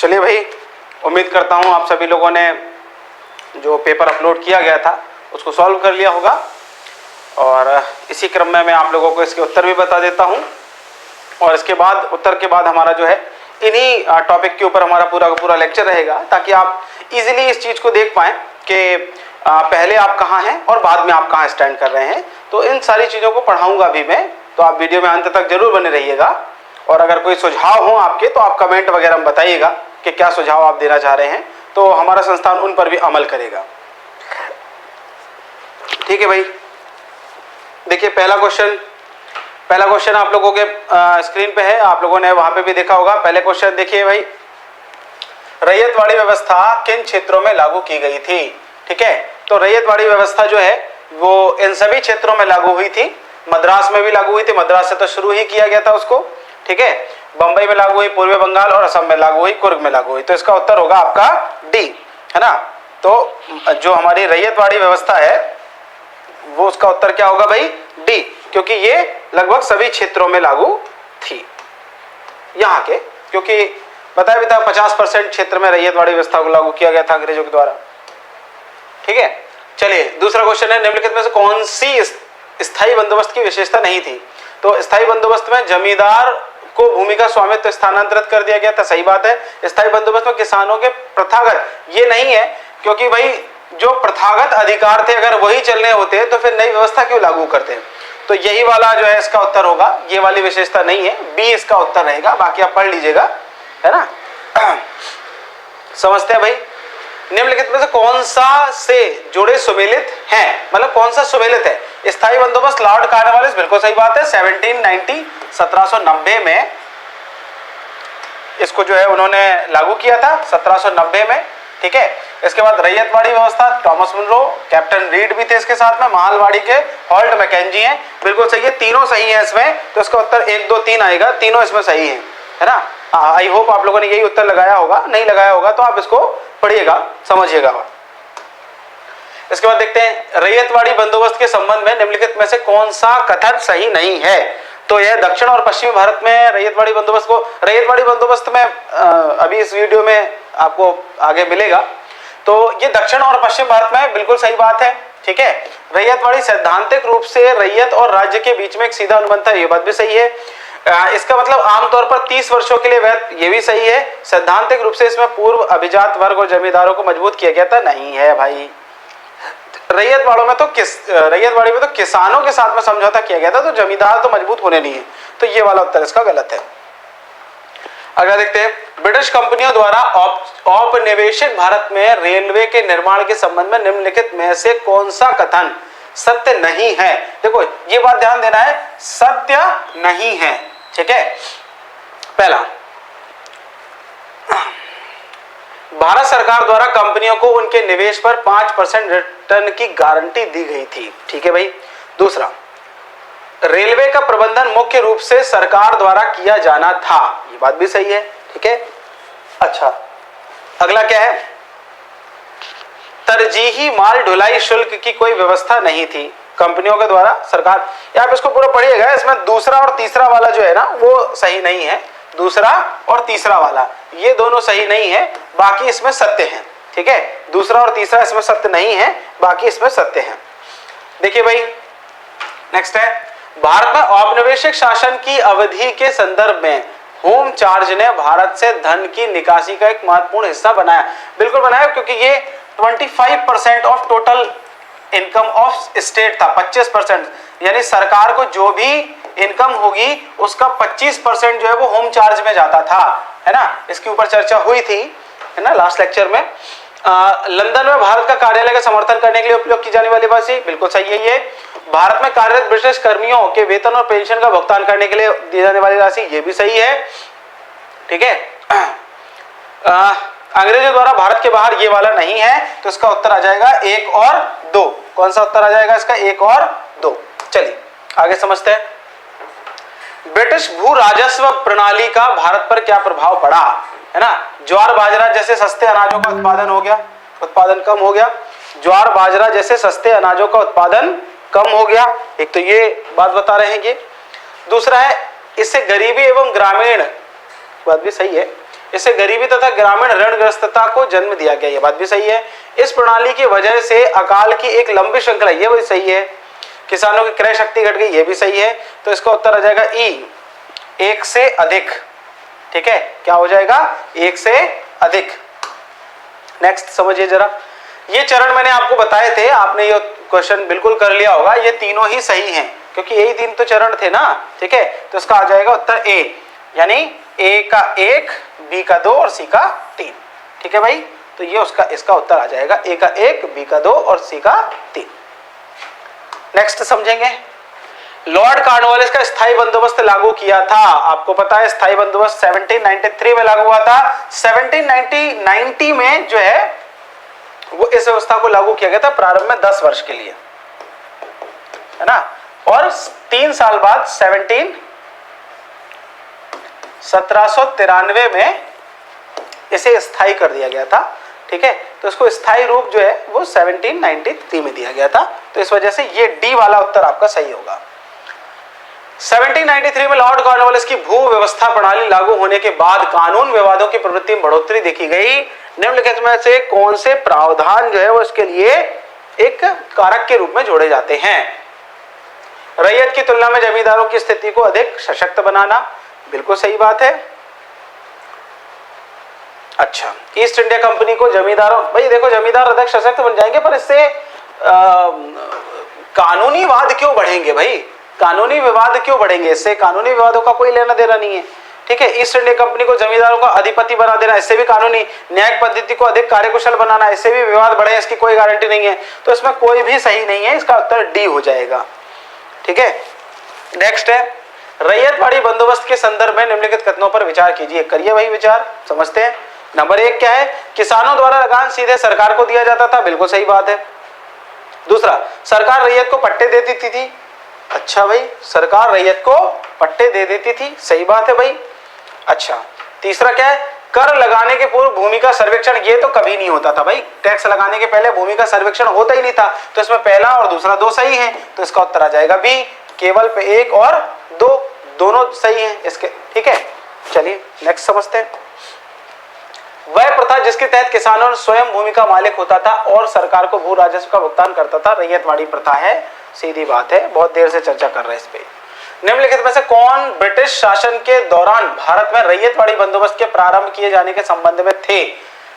चलिए भाई, उम्मीद करता हूँ आप सभी लोगों ने जो पेपर अपलोड किया गया था उसको सॉल्व कर लिया होगा। और इसी क्रम में मैं आप लोगों को इसके उत्तर भी बता देता हूँ। और इसके बाद उत्तर के बाद हमारा जो है इन्हीं टॉपिक के ऊपर हमारा पूरा का पूरा लेक्चर रहेगा, ताकि आप इजीली इस चीज़ को देख पाएँ कि पहले आप कहाँ हैं और बाद में आप कहाँ स्टैंड कर रहे हैं। तो इन सारी चीज़ों को पढ़ाऊँगा अभी मैं, तो आप वीडियो में अंत तक जरूर बने रहिएगा। और अगर कोई सुझाव हो आपके तो आप कमेंट वगैरह में बताइएगा कि क्या सुझाव आप देना चाह रहे हैं, तो हमारा संस्थान उन पर भी अमल करेगा। ठीक है भाई, देखिए पहला क्वेश्चन आप लोगों के स्क्रीन पे है, आप लोगों ने वहां पे भी देखा होगा। पहले क्वेश्चन देखिए भाई, रैयतवाड़ी व्यवस्था किन क्षेत्रों में लागू की गई थी? ठीक है, तो रैयतवाड़ी व्यवस्था जो है वो इन सभी क्षेत्रों में लागू हुई थी। मद्रास में भी लागू हुई थी, मद्रास से तो शुरू ही किया गया था उसको। ठीक है, बंबई में लागू हुई, पूर्वी बंगाल और असम में लागू हुई, कुर्ग में लागू हुई। तो इसका उत्तर होगा आपका डी, है ना। तो जो हमारी रैयतवाड़ी व्यवस्था है वो उसका उत्तर क्या होगा भाई? डी, क्योंकि ये लगभग सभी क्षेत्रों में लागू थी यहाँ के, क्योंकि बताया भी था 50% क्षेत्र में रैयतवाड़ी व्यवस्था को लागू किया गया था अंग्रेजों के द्वारा। ठीक है, चलिए दूसरा क्वेश्चन है, निम्नलिखित में से कौन सी स्थायी बंदोबस्त की विशेषता नहीं थी? तो स्थायी बंदोबस्त में जमींदार को भूमि का स्वामित्व स्थानांतरित कर दिया गया था, सही बात है। स्थायी बंदोबस्त में किसानों के प्रथागत ये नहीं है, क्योंकि भाई जो प्रथागत अधिकार थे अगर वही चलने होते तो फिर नई व्यवस्था क्यों लागू करते? तो यही वाला जो है इसका उत्तर होगा, ये वाली विशेषता नहीं है, बी इसका उत्तर रहेगा। बाकी आप पढ़ लीजिएगा, है ना। समझते हैं भाई, निम्नलिखित में से कौन सा से जुड़े सुमेलित हैं, मतलब कौन सा सुमेलित है? स्थायी बंदोबस्त लॉर्ड कॉर्नवालिस, बिल्कुल सही बात है। 1790 में इसको जो है उन्होंने लागू किया था, 1790 में। ठीक है, इसके बाद रैयतवाड़ी व्यवस्था थॉमस मुनरो, कैप्टन रीड भी थे इसके साथ में, महलवाड़ी के हॉल्ट मैकेंजी हैं, बिल्कुल सही है। तीनों सही है इसमें, तो इसका उत्तर 1 2 3 आएगा, तीनों इसमें सही है ना। आई होप आप लोगों ने यही उत्तर लगाया होगा, नहीं लगाया होगा तो आप इसको पढ़िएगा, समझिएगा। इसके बाद देखते हैं, रैयतवाड़ी बंदोबस्त के संबंध में निम्नलिखित में से कौन सा कथन सही नहीं है? तो यह दक्षिण और पश्चिमी भारत में रैयतवाड़ी बंदोबस्त में अभी इस वीडियो में आपको आगे मिलेगा। तो ये दक्षिण और पश्चिम भारत में बिल्कुल सही बात है। ठीक है, रैयतवाड़ी सैद्धांतिक रूप से रैयत और राज्य के बीच में एक सीधा अनुबंध था, ये बात भी सही है। इसका मतलब आमतौर पर 30 वर्षों के लिए वैध, ये भी सही है। सैद्धांतिक रूप से इसमें पूर्व अभिजात वर्ग और जमींदारों को मजबूत किया गया था, नहीं है भाई। रैयतवाड़ी में तो किसानों के साथ में समझौता किया गया था, तो जमींदार तो मजबूत होने नहीं है, तो ये वाला उत्तर इसका गलत है। अगला देखते हैं, ब्रिटिश कंपनियों द्वारा औपनिवेशिक भारत में रेलवे के निर्माण के संबंध में निम्नलिखित में से कौन सा कथन सत्य नहीं है? देखो ये बात ध्यान देना है, सत्य नहीं है। ठीक है, पहला, भारत सरकार द्वारा कंपनियों को उनके निवेश पर 5% रिटर्न की गारंटी दी गई थी। ठीक है भाई। दूसरा, रेलवे का प्रबंधन मुख्य रूप से सरकार द्वारा किया जाना था, ये बात भी सही है। ठीक है, अच्छा अगला क्या है, तरजीही माल ढुलाई शुल्क की कोई व्यवस्था नहीं थी कंपनियों के द्वारा सरकार। आप इसको पूरा पढ़िएगा, इसमें दूसरा और तीसरा वाला जो है ना वो सही नहीं है, दूसरा और तीसरा वाला ये दोनों सही नहीं है, बाकी इसमें सत्य है। ठीक है, दूसरा और तीसरा इसमें सत्य नहीं है, बाकी इसमें सत्य है। देखिए भाई, नेक्स्ट है, भारत में औपनिवेशिक शासन की अवधि के संदर्भ में होम चार्ज ने भारत से धन की निकासी का एक महत्वपूर्ण हिस्सा बनाया। बिल्कुल बनाया, क्योंकि ये 25% of total income of state था, 25%, यानी सरकार को जो भी इनकम होगी उसका 25% जो है वो होम चार्ज में जाता था, है ना। इसके ऊपर चर्चा हुई थी, है ना, लास्ट लेक्चर में। लंदन में भारत का कार्यालय का समर्थन करने के लिए उपयोग की जाने वाली राशि, बिल्कुल सही है ये। भारत में कार्यरत ब्रिटिश कर्मियों के वेतन और पेंशन का भुगतान करने के लिए दी जाने वाली राशि, ये भी सही है। ठीक है, अंग्रेजों द्वारा भारत के बाहर, ये वाला नहीं है, तो इसका उत्तर आ जाएगा 1 और 2। कौन सा उत्तर आ जाएगा इसका? 1 और 2। चलिए आगे समझते हैं, ब्रिटिश भू राजस्व प्रणाली का भारत पर क्या प्रभाव पड़ा, है ना। ज्वार बाजरा जैसे सस्ते अनाजों का उत्पादन कम हो गया। ज्वार बाजरा जैसे सस्ते अनाजों का उत्पादन कम हो गया, एक तो ये बात बता रहे हैं ये। दूसरा है, इससे गरीबी एवं ग्रामीण, बात भी सही है, इससे गरीबी तथा ग्रामीण ऋणग्रस्तता को जन्म दिया गया, ये बात भी सही है। इस प्रणाली की वजह से अकाल की एक लंबी श्रृंखला, ये भी सही है। किसानों की क्रय शक्ति घट गई, ये भी सही है। तो इसका उत्तर आ जाएगा ई, एक से अधिक। ठीक है, क्या हो जाएगा, एक से अधिक। नेक्स्ट समझिए जरा, ये चरण मैंने आपको बताए थे, आपने ये क्वेश्चन बिल्कुल कर लिया होगा। ये तीनों ही सही हैं क्योंकि यही तीन तो चरण थे ना। ठीक है, तो इसका आ जाएगा उत्तर ए, यानी ए का 1, बी का 2 और सी का 3। ठीक है भाई, तो ये उसका इसका उत्तर आ जाएगा, ए का 1, बी का 2 और सी का 3। नेक्स्ट समझेंगे, लॉर्ड कॉर्नवालिस का स्थायी बंदोबस्त लागू किया था। आपको पता है स्थायी बंदोबस्त 1793 में लागू हुआ था। 1790 में जो है वो इस व्यवस्था को लागू किया गया था प्रारंभ में 10 वर्ष के लिए, है ना, और 3 साल बाद 1793 में इसे स्थायी कर दिया गया था। ठीक है, तो इसको स्थायी रूप जो है वो 1793 में दिया गया था। तो इस वजह से ये डी वाला उत्तर आपका सही होगा। 1793 में लॉर्ड कॉर्नवालिस की भू व्यवस्था प्रणाली लागू होने के बाद कानून विवादों की प्रवृत्ति में बढ़ोतरी देखी गई। निम्नलिखित में से कौन से प्रावधान जो है वो इसके लिए एक कारक के रूप में जोड़े जाते हैं? रैयत की तुलना में जमींदारों की स्थिति को अधिक सशक्त बनाना, बिल्कुल सही बात है। अच्छा, ईस्ट इंडिया कंपनी को जमींदारों, भाई देखो जमींदार अधिक सशक्त बन जाएंगे, पर इससे कानूनी वाद क्यों बढ़ेंगे भाई? कानूनी विवाद क्यों बढ़ेंगे? इससे कानूनी विवादों का कोई लेना देना नहीं है। ठीक है, ईस्ट इंडिया कंपनी को जमींदारों का अधिपति बना देना, इससे भी कानूनी। न्यायिक पद्धति को अधिक कार्यकुशल बनाना, इससे भी विवाद बढ़े, इसकी कोई गारंटी नहीं है। तो इसमें कोई भी सही नहीं है, इसका उत्तर डी हो जाएगा। ठीक है, नेक्स्ट है, रैयतवाड़ी बंदोबस्त के संदर्भ में निम्नलिखित कथनों पर विचार कीजिए। करिए भाई विचार, समझते हैं। नंबर 1 क्या है? किसानों द्वारा लगान सीधे सरकार को दिया जाता था, बिल्कुल सही बात है। दूसरा, सरकार रैयत को पट्टे दे देती थी। अच्छा भाई, सरकार रैयत को पट्टे दे देती थी, सही बात है भाई। अच्छा, तीसरा क्या है? कर लगाने के पूर्व भूमि का सर्वेक्षण, ये तो कभी नहीं होता था भाई। टैक्स लगाने के पहले भूमि का सर्वेक्षण होता ही नहीं था। तो इसमें पहला और दूसरा 2 सही है, तो इसका उत्तर आ जाएगा बी। केवल पे 1 और 2 दोनों सही हैं इसके। ठीक है, चलिए नेक्स्ट समझते हैं। वह प्रथा जिसके तहत किसानों स्वयं भूमि का मालिक होता था और सरकार को भू राजस्व का भुगतान करता था, रैयतवाड़ी प्रथा है। सीधी बात है, बहुत देर से चर्चा कर रहे हैं इस पे। निम्नलिखित में से कौन ब्रिटिश शासन के दौरान भारत में रैयतवाड़ी बंदोबस्त के प्रारंभ किए जाने के संबंध में थे?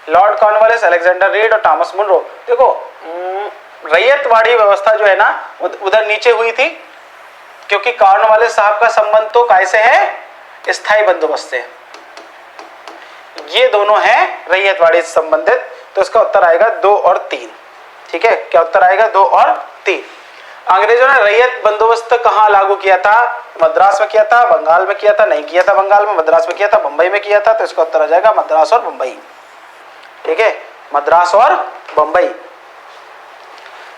लॉर्ड कॉर्नवालिस, अलेक्जेंडर रीड और थॉमस मुनरो। देखो, रैयतवाड़ी व्यवस्था जो है ना उधर नीचे हुई थी, क्योंकि कॉर्नवालिस साहब का संबंध तो कैसे है? स्थायी बंदोबस्त से। ये दोनों हैं रैयतवाड़ी से संबंधित, तो इसका उत्तर आएगा 2 और 3। ठीक है, क्या उत्तर आएगा? 2 और 3। अंग्रेजों ने रैयत बंदोबस्त कहाँ लागू किया था? मद्रास में किया था, बंगाल में किया था, नहीं किया था बंगाल में, मद्रास में किया था, बंबई में किया था। तो इसका उत्तर आ जाएगा मद्रास और बंबई। ठीक है, मद्रास और बंबई।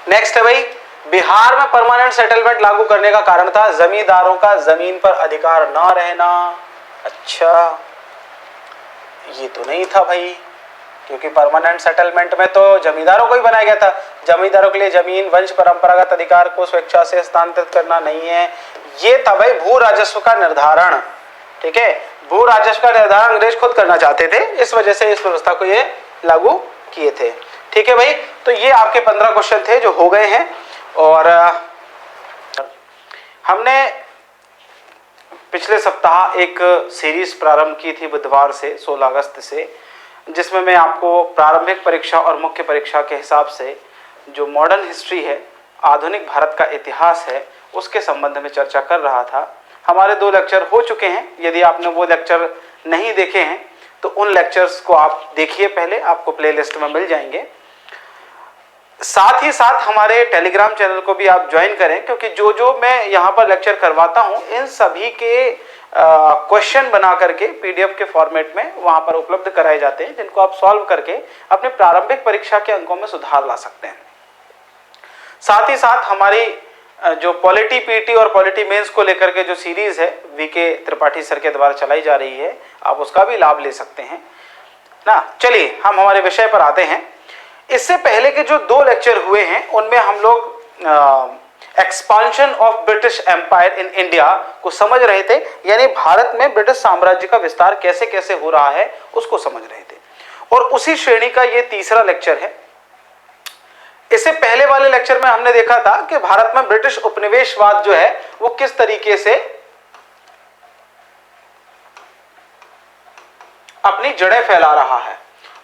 नेक्स्ट है भाई, बिहार में परमानेंट सेटलमेंट लागू करने का कारण था जमींदारों का जमीन पर अधिकार न रहना। अच्छा, ये तो नहीं था भाई, क्योंकि परमानेंट सेटलमेंट में तो जमींदारों को ही बनाया गया था। जमींदारों के लिए जमीन वंश परंपरागत अधिकार को स्वेच्छा से हस्तांतरित करना नहीं है। ये था भाई भू राजस्व का निर्धारण। ठीक है, भू राजस्व का निर्धारण अंग्रेज खुद करना चाहते थे, इस वजह से इस व्यवस्था को ये लागू किए थे। ठीक है भाई, तो ये आपके 15 क्वेश्चन थे जो हो गए हैं। और हमने पिछले सप्ताह एक सीरीज प्रारंभ की थी बुधवार से 16 अगस्त से, जिसमें मैं आपको प्रारंभिक परीक्षा और मुख्य परीक्षा के हिसाब से जो मॉडर्न हिस्ट्री है, आधुनिक भारत का इतिहास है, उसके संबंध में चर्चा कर रहा था। हमारे 2 लेक्चर हो चुके हैं। यदि आपने वो लेक्चर नहीं देखे हैं तो उन लेक्चर्स को आप देखिए, पहले आपको प्लेलिस्ट में मिल जाएंगे। साथ ही साथ हमारे टेलीग्राम चैनल को भी आप ज्वाइन करें, क्योंकि जो जो मैं यहाँ पर लेक्चर करवाता हूँ इन सभी के क्वेश्चन बना करके पीडीएफ के फॉर्मेट में वहाँ पर उपलब्ध कराए जाते हैं, जिनको आप सॉल्व करके अपने प्रारंभिक परीक्षा के अंकों में सुधार ला सकते हैं। साथ ही साथ हमारी जो पॉलिटी पीटी और पॉलिटी मेंस को लेकर के जो सीरीज है वीके त्रिपाठी सर के द्वारा चलाई जा रही है, आप उसका भी लाभ ले सकते हैं ना। चलिए हम हमारे विषय पर आते हैं। इससे पहले के जो 2 लेक्चर हुए हैं उनमें हम लोग expansion of British empire in India को समझ रहे थे, यानी भारत में ब्रिटिश साम्राज्य का विस्तार कैसे कैसे हो रहा है उसको समझ रहे थे। और उसी श्रेणी का ये तीसरा लेक्चर है। इससे पहले वाले लेक्चर में हमने देखा था कि भारत में ब्रिटिश उपनिवेशवाद जो है वो किस तरीके से अपनी जड़ें फैला रहा है,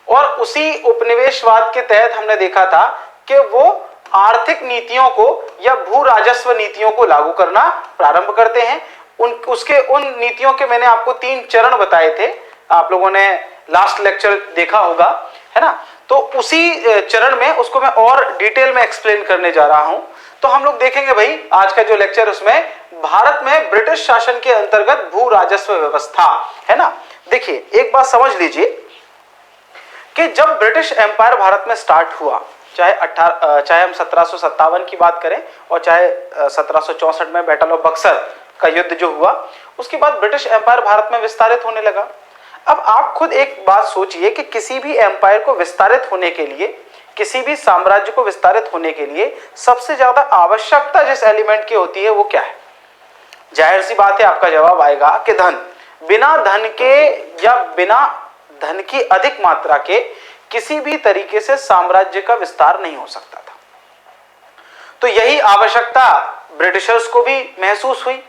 और उसी उपनिवेशवाद के तहत हमने देखा था कि वो आर्थिक नीतियों को या भू राजस्व नीतियों को लागू करना प्रारंभ करते हैं। उन नीतियों के मैंने आपको 3 चरण बताए थे, आप लोगों ने लास्ट लेक्चर देखा होगा, है ना। तो उसी चरण में उसको मैं और डिटेल में एक्सप्लेन करने जा रहा हूं। तो हम लोग देखेंगे भाई आज का जो लेक्चर उसमें भारत में ब्रिटिश शासन के अंतर्गत भू राजस्व व्यवस्था, है ना। देखिए एक बात समझ लीजिए कि जब ब्रिटिश एम्पायर भारत में स्टार्ट हुआ, चाहे हम 1757 की बात करें और चाहे 1764 में बैटल ऑफ बक्सर का युद्ध जो हुआ, उसके बाद ब्रिटिश एम्पायर भारत में विस्तारित होने लगा। अब आप खुद एक बात सोचिए कि किसी भी एम्पायर को विस्तारित होने के लिए, किसी भी साम्राज्य को विस्तारित होने के लिए सबसे ज्यादा आवश्यकता जिस एलिमेंट की होती है वो क्या है? जाहिर सी बात है आपका जवाब आएगा कि धन। बिना धन के या बिना धन की अधिक मात्रा के किसी भी तरीके से साम्राज्य का विस्तार नहीं हो सकता था। तो यही आवश्यकता ब्रिटिशर्स को भी महसूस हुई,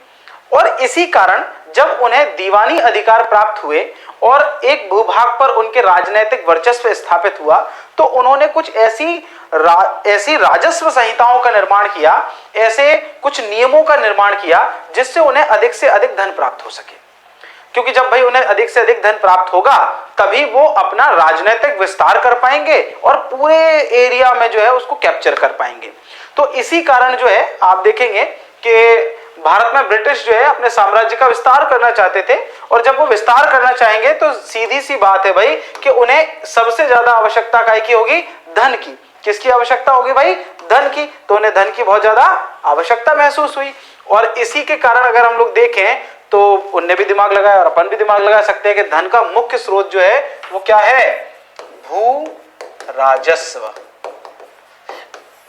और इसी कारण जब उन्हें दीवानी अधिकार प्राप्त हुए और एक भूभाग पर उनके राजनीतिक वर्चस्व स्थापित हुआ, तो उन्होंने कुछ ऐसी राजस्व संहिताओं का निर्माण किया, ऐसे कुछ नियमों का निर्माण किया जिससे उन्हें अधिक से अधिक धन प्राप्त हो सके। क्योंकि जब भाई उन्हें अधिक से अधिक धन प्राप्त होगा तभी वो अपना राजनीतिक विस्तार कर पाएंगे और पूरे एरिया में जो है उसको कैप्चर कर पाएंगे। तो इसी कारण जो है आप देखेंगे कि भारत में ब्रिटिश जो है अपने साम्राज्य का विस्तार करना चाहते थे, और जब वो विस्तार करना चाहेंगे तो सीधी सी बात है भाई कि उन्हें सबसे ज्यादा आवश्यकता काय की होगी? धन की। किसकी आवश्यकता होगी भाई? धन की। तो उन्हें धन की बहुत ज्यादा आवश्यकता महसूस हुई, और इसी के कारण अगर हम लोग देखें तो उनने भी दिमाग लगाया और अपन भी दिमाग लगा सकते हैं कि धन का मुख्य स्रोत जो है वो क्या है? भू राजस्व।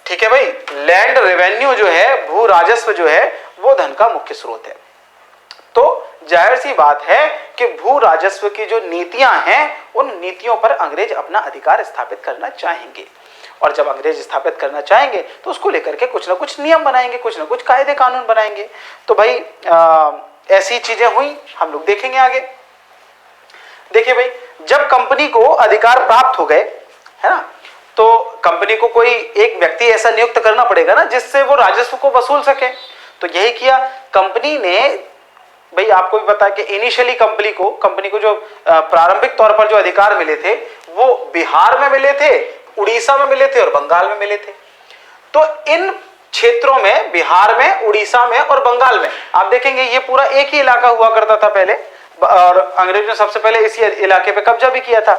ठीक है भाई, लैंड रेवेन्यू जो है, भू राजस्व जो है वो धन का मुख्य स्रोत है। तो जाहिर सी बात है कि भू राजस्व की जो नीतियां हैं उन नीतियों पर अंग्रेज अपना अधिकार स्थापित करना चाहेंगे, और जब अंग्रेज स्थापित करना चाहेंगे तो उसको लेकर के कुछ ना कुछ नियम बनाएंगे, कुछ ना कुछ कायदे कानून बनाएंगे। तो भाई ऐसी चीजें हुई, हम लोग देखेंगे आगे। देखिए भाई, जब कंपनी को अधिकार प्राप्त हो गए, है ना, तो कंपनी को कोई एक व्यक्ति ऐसा नियुक्त करना पड़ेगा ना जिससे वो राजस्व को वसूल सके। तो यही किया कंपनी ने। भाई आपको भी पता है कि इनिशियली कंपनी को जो प्रारंभिक तौर पर जो अधिकार मिले थे वो बिहार में मिले थे, उड़ीसा में मिले थे और बंगाल में मिले थे। तो इन क्षेत्रों में, बिहार में, उड़ीसा में और बंगाल में, आप देखेंगे ये पूरा एक ही इलाका हुआ करता था पहले, और अंग्रेजों ने सबसे पहले इसी इलाके पे कब्जा भी किया था।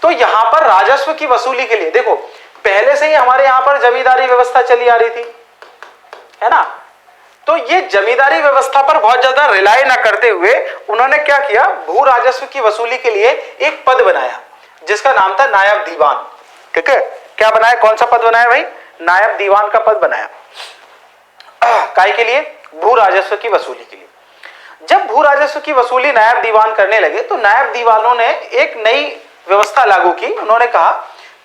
तो यहां पर राजस्व की वसूली के लिए देखो, पहले से ही हमारे यहां पर जमींदारी व्यवस्था चली आ रही थी, है ना। तो ये जमींदारी व्यवस्था पर बहुत ज्यादा रिलाय ना करते हुए उन्होंने क्या किया? भू राजस्व की वसूली के लिए एक पद बनाया जिसका नाम था नायब दीवान। ठीक है, क्या बनाया? कौन सा पद बनाया भाई? नायब दीवान का पद बनाया। काय के लिए? भू राजस्व की वसूली के लिए। जब भू राजस्व की वसूली नायब दीवान करने लगे तो नायब दीवानों ने एक नई व्यवस्था लागू की। उन्होंने कहा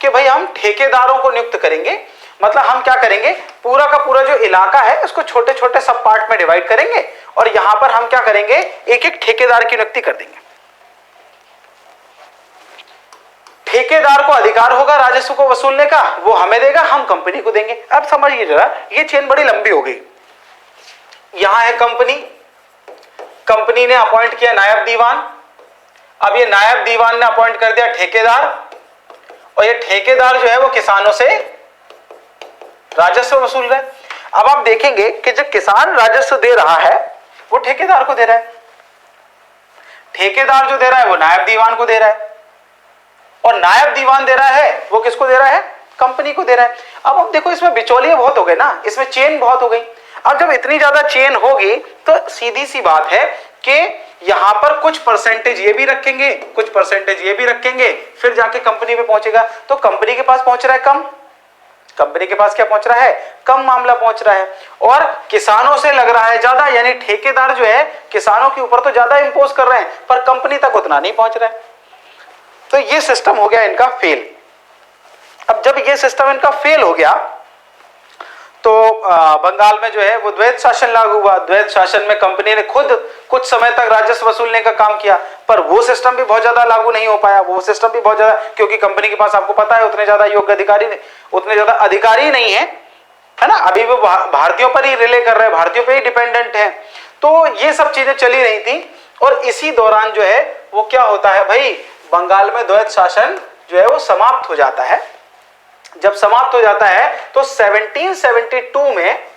कि भाई हम ठेकेदारों को नियुक्त करेंगे, मतलब हम क्या करेंगे, पूरा का पूरा जो इलाका है उसको छोटे छोटे सब पार्ट में डिवाइड करेंगे, और यहां पर हम क्या करेंगे, एक एक ठेकेदार की नियुक्ति कर देंगे। ठेकेदार को अधिकार होगा राजस्व को वसूलने का, वो हमें देगा, हम कंपनी को देंगे। अब समझिए जरा, ये चेन बड़ी लंबी हो गई। यहां है कंपनी ने अपॉइंट किया नायब दीवान, अब ये नायब दीवान ने अपॉइंट कर दिया ठेकेदार, और ये ठेकेदार जो है वो किसानों से राजस्व वसूल रहा है। अब आप देखेंगे कि जब किसान राजस्व दे रहा है वो ठेकेदार को दे रहा है, ठेकेदार जो दे रहा है वो नायब दीवान को दे रहा है, और नायब दीवान दे रहा है वो किसको दे रहा है? कंपनी को दे रहा है। अब देखो इसमें बिचौलिए बहुत हो गए ना, इसमें चेन बहुत हो गई। अब जब इतनी ज्यादा चेन होगी तो सीधी सी बात है कि यहां पर कुछ परसेंटेज ये भी रखेंगे, कुछ परसेंटेज ये भी रखेंगे, फिर जाके कंपनी पे पहुंचेगा। तो कंपनी के पास पहुंच रहा है कम, कंपनी के पास क्या पहुंच रहा है, कम मामला पहुंच रहा है, और किसानों से लग रहा है ज्यादा, यानी ठेकेदार जो है किसानों के ऊपर तो ज्यादा इंपोज कर रहे हैं पर कंपनी तक उतना नहीं पहुंच रहा है। तो ये सिस्टम हो गया इनका फेल। अब जब ये सिस्टम इनका फेल हो गया तो बंगाल में जो है वो द्वैत शासन लागू हुआ। द्वैत शासन में कंपनी ने खुद कुछ समय तक राजस्व वसूलने का काम किया, पर वो सिस्टम भी बहुत ज्यादा लागू नहीं हो पाया, वो सिस्टम भी बहुत ज्यादा, क्योंकि कंपनी के पास आपको पता है उतने ज्यादा योग्य अधिकारी, उतने ज्यादा अधिकारी नहीं है ना, अभी वो भारतीयों पर ही रिले कर रहे हैं, भारतीयों पर ही डिपेंडेंट है। तो ये सब चीजें चली रही थी, और इसी दौरान जो है वो क्या होता है भाई, बंगाल में द्वैत शासन जो है वो समाप्त हो जाता है। जब समाप्त हो जाता है तो 1772 में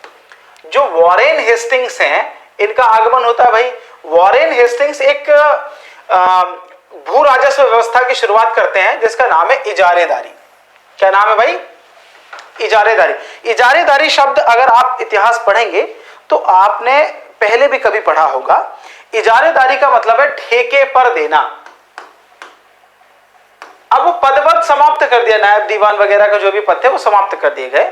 जो वॉरेन हेस्टिंग्स हैं इनका आगमन होता है। भाई वॉरेन हेस्टिंग्स एक भू राजस्व व्यवस्था की शुरुआत करते हैं जिसका नाम है इजारेदारी। क्या नाम है भाई, इजारेदारी। इजारेदारी शब्द अगर आप इतिहास पढ़ेंगे तो आपने पहले भी कभी पढ़ा होगा। इजारेदारी का मतलब है ठेके पर देना। अब वो पदवत समाप्त कर दिया, नायब दीवान वगैरह का जो भी पद थे वो समाप्त कर दिए गए।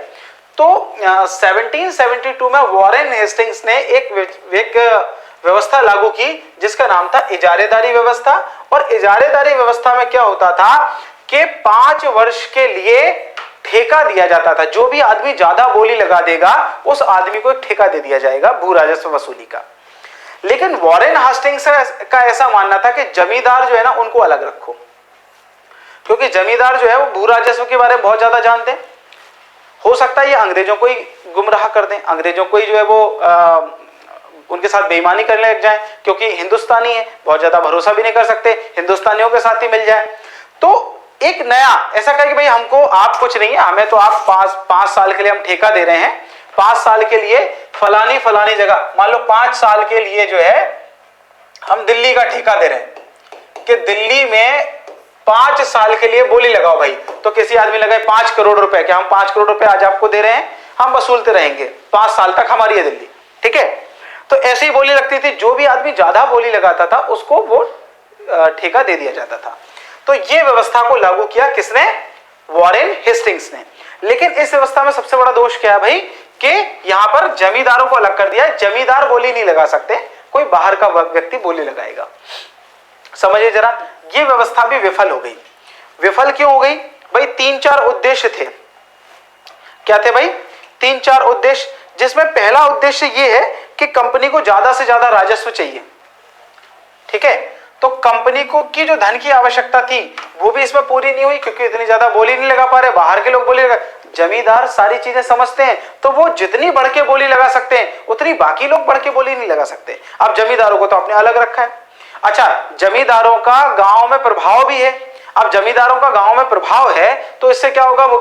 तो 1772 में वॉरेन हेस्टिंग्स ने एक व्यवस्था लागू की जिसका नाम था इजारेदारी व्यवस्था। और इजारेदारी व्यवस्था में क्या होता था कि 5 वर्ष के लिए ठेका दिया जाता था। जो भी आदमी ज्यादा बोली लगा देगा उस आदमी को एक ठेका दे दिया जाएगा भू राजस्व वसूली का। लेकिन वॉरेन हेस्टिंग्स का ऐसा मानना था कि जमींदार जो है ना उनको अलग रखो, क्योंकि जमींदार जो है वो भू राजस्व के बारे में बहुत ज्यादा जानते हैं। हो सकता है ये अंग्रेजों को ही गुमराह कर दें, अंग्रेजों को ही जो है वो उनके साथ बेईमानी करने लग जाए, क्योंकि हिंदुस्तानी है, बहुत ज्यादा भरोसा भी नहीं कर सकते, हिंदुस्तानियों के साथ ही मिल जाए। तो एक नया ऐसा कहे कि भाई हमको आप कुछ नहीं है, हमें तो आप 5 साल के लिए हम ठेका दे रहे हैं, 5 साल के लिए फलानी फलानी जगह, मान लो 5 साल के लिए जो है हम दिल्ली का ठेका दे रहे हैं कि दिल्ली में 5 साल के लिए बोली लगाओ भाई। तो किसी आदमी लगाए 5 करोड़ रुपए, क्या हम 5 करोड़ रुपए आज आपको दे रहे हैं, हम वसूलते रहेंगे 5 साल तक, हमारी है दिल्ली, ठीक है। तो ऐसे ही बोली लगती थी, जो भी आदमी ज्यादा बोली लगाता था उसको वो ठेका दे दिया जाता था। तो ये व्यवस्था को लागू किया किसने, वॉरेन हेस्टिंग्स ने। लेकिन इस व्यवस्था में सबसे बड़ा दोष क्या है भाई कि यहां पर जमींदारों को अलग कर दिया है। जमींदार बोली नहीं लगा सकते, कोई बाहर का व्यक्ति बोली लगाएगा। समझिए जरा, ये व्यवस्था भी विफल हो गई। विफल क्यों हो गई भाई, 3-4 उद्देश्य थे। क्या थे भाई, 3-4 उद्देश्य, जिसमें पहला उद्देश्य ये है कि कंपनी को ज्यादा से ज्यादा राजस्व चाहिए, ठीक है। तो कंपनी को की जो धन की आवश्यकता थी वो भी इसमें पूरी नहीं हुई, क्योंकि इतनी ज्यादा बोली नहीं लगा पा रहे, बाहर के लोग बोली लगा, जमींदार सारी चीजें समझते हैं तो वो जितनी बढ़ के बोली लगा सकते हैं उतनी बाकी लोग बढ़ के बोली नहीं लगा सकते। अब जमींदारों को तो आपने अलग रखा है। अच्छा, जमींदारों का गांव में प्रभाव भी है। अब जमींदारों का गांव में प्रभाव है तो इससे क्या होगा, वो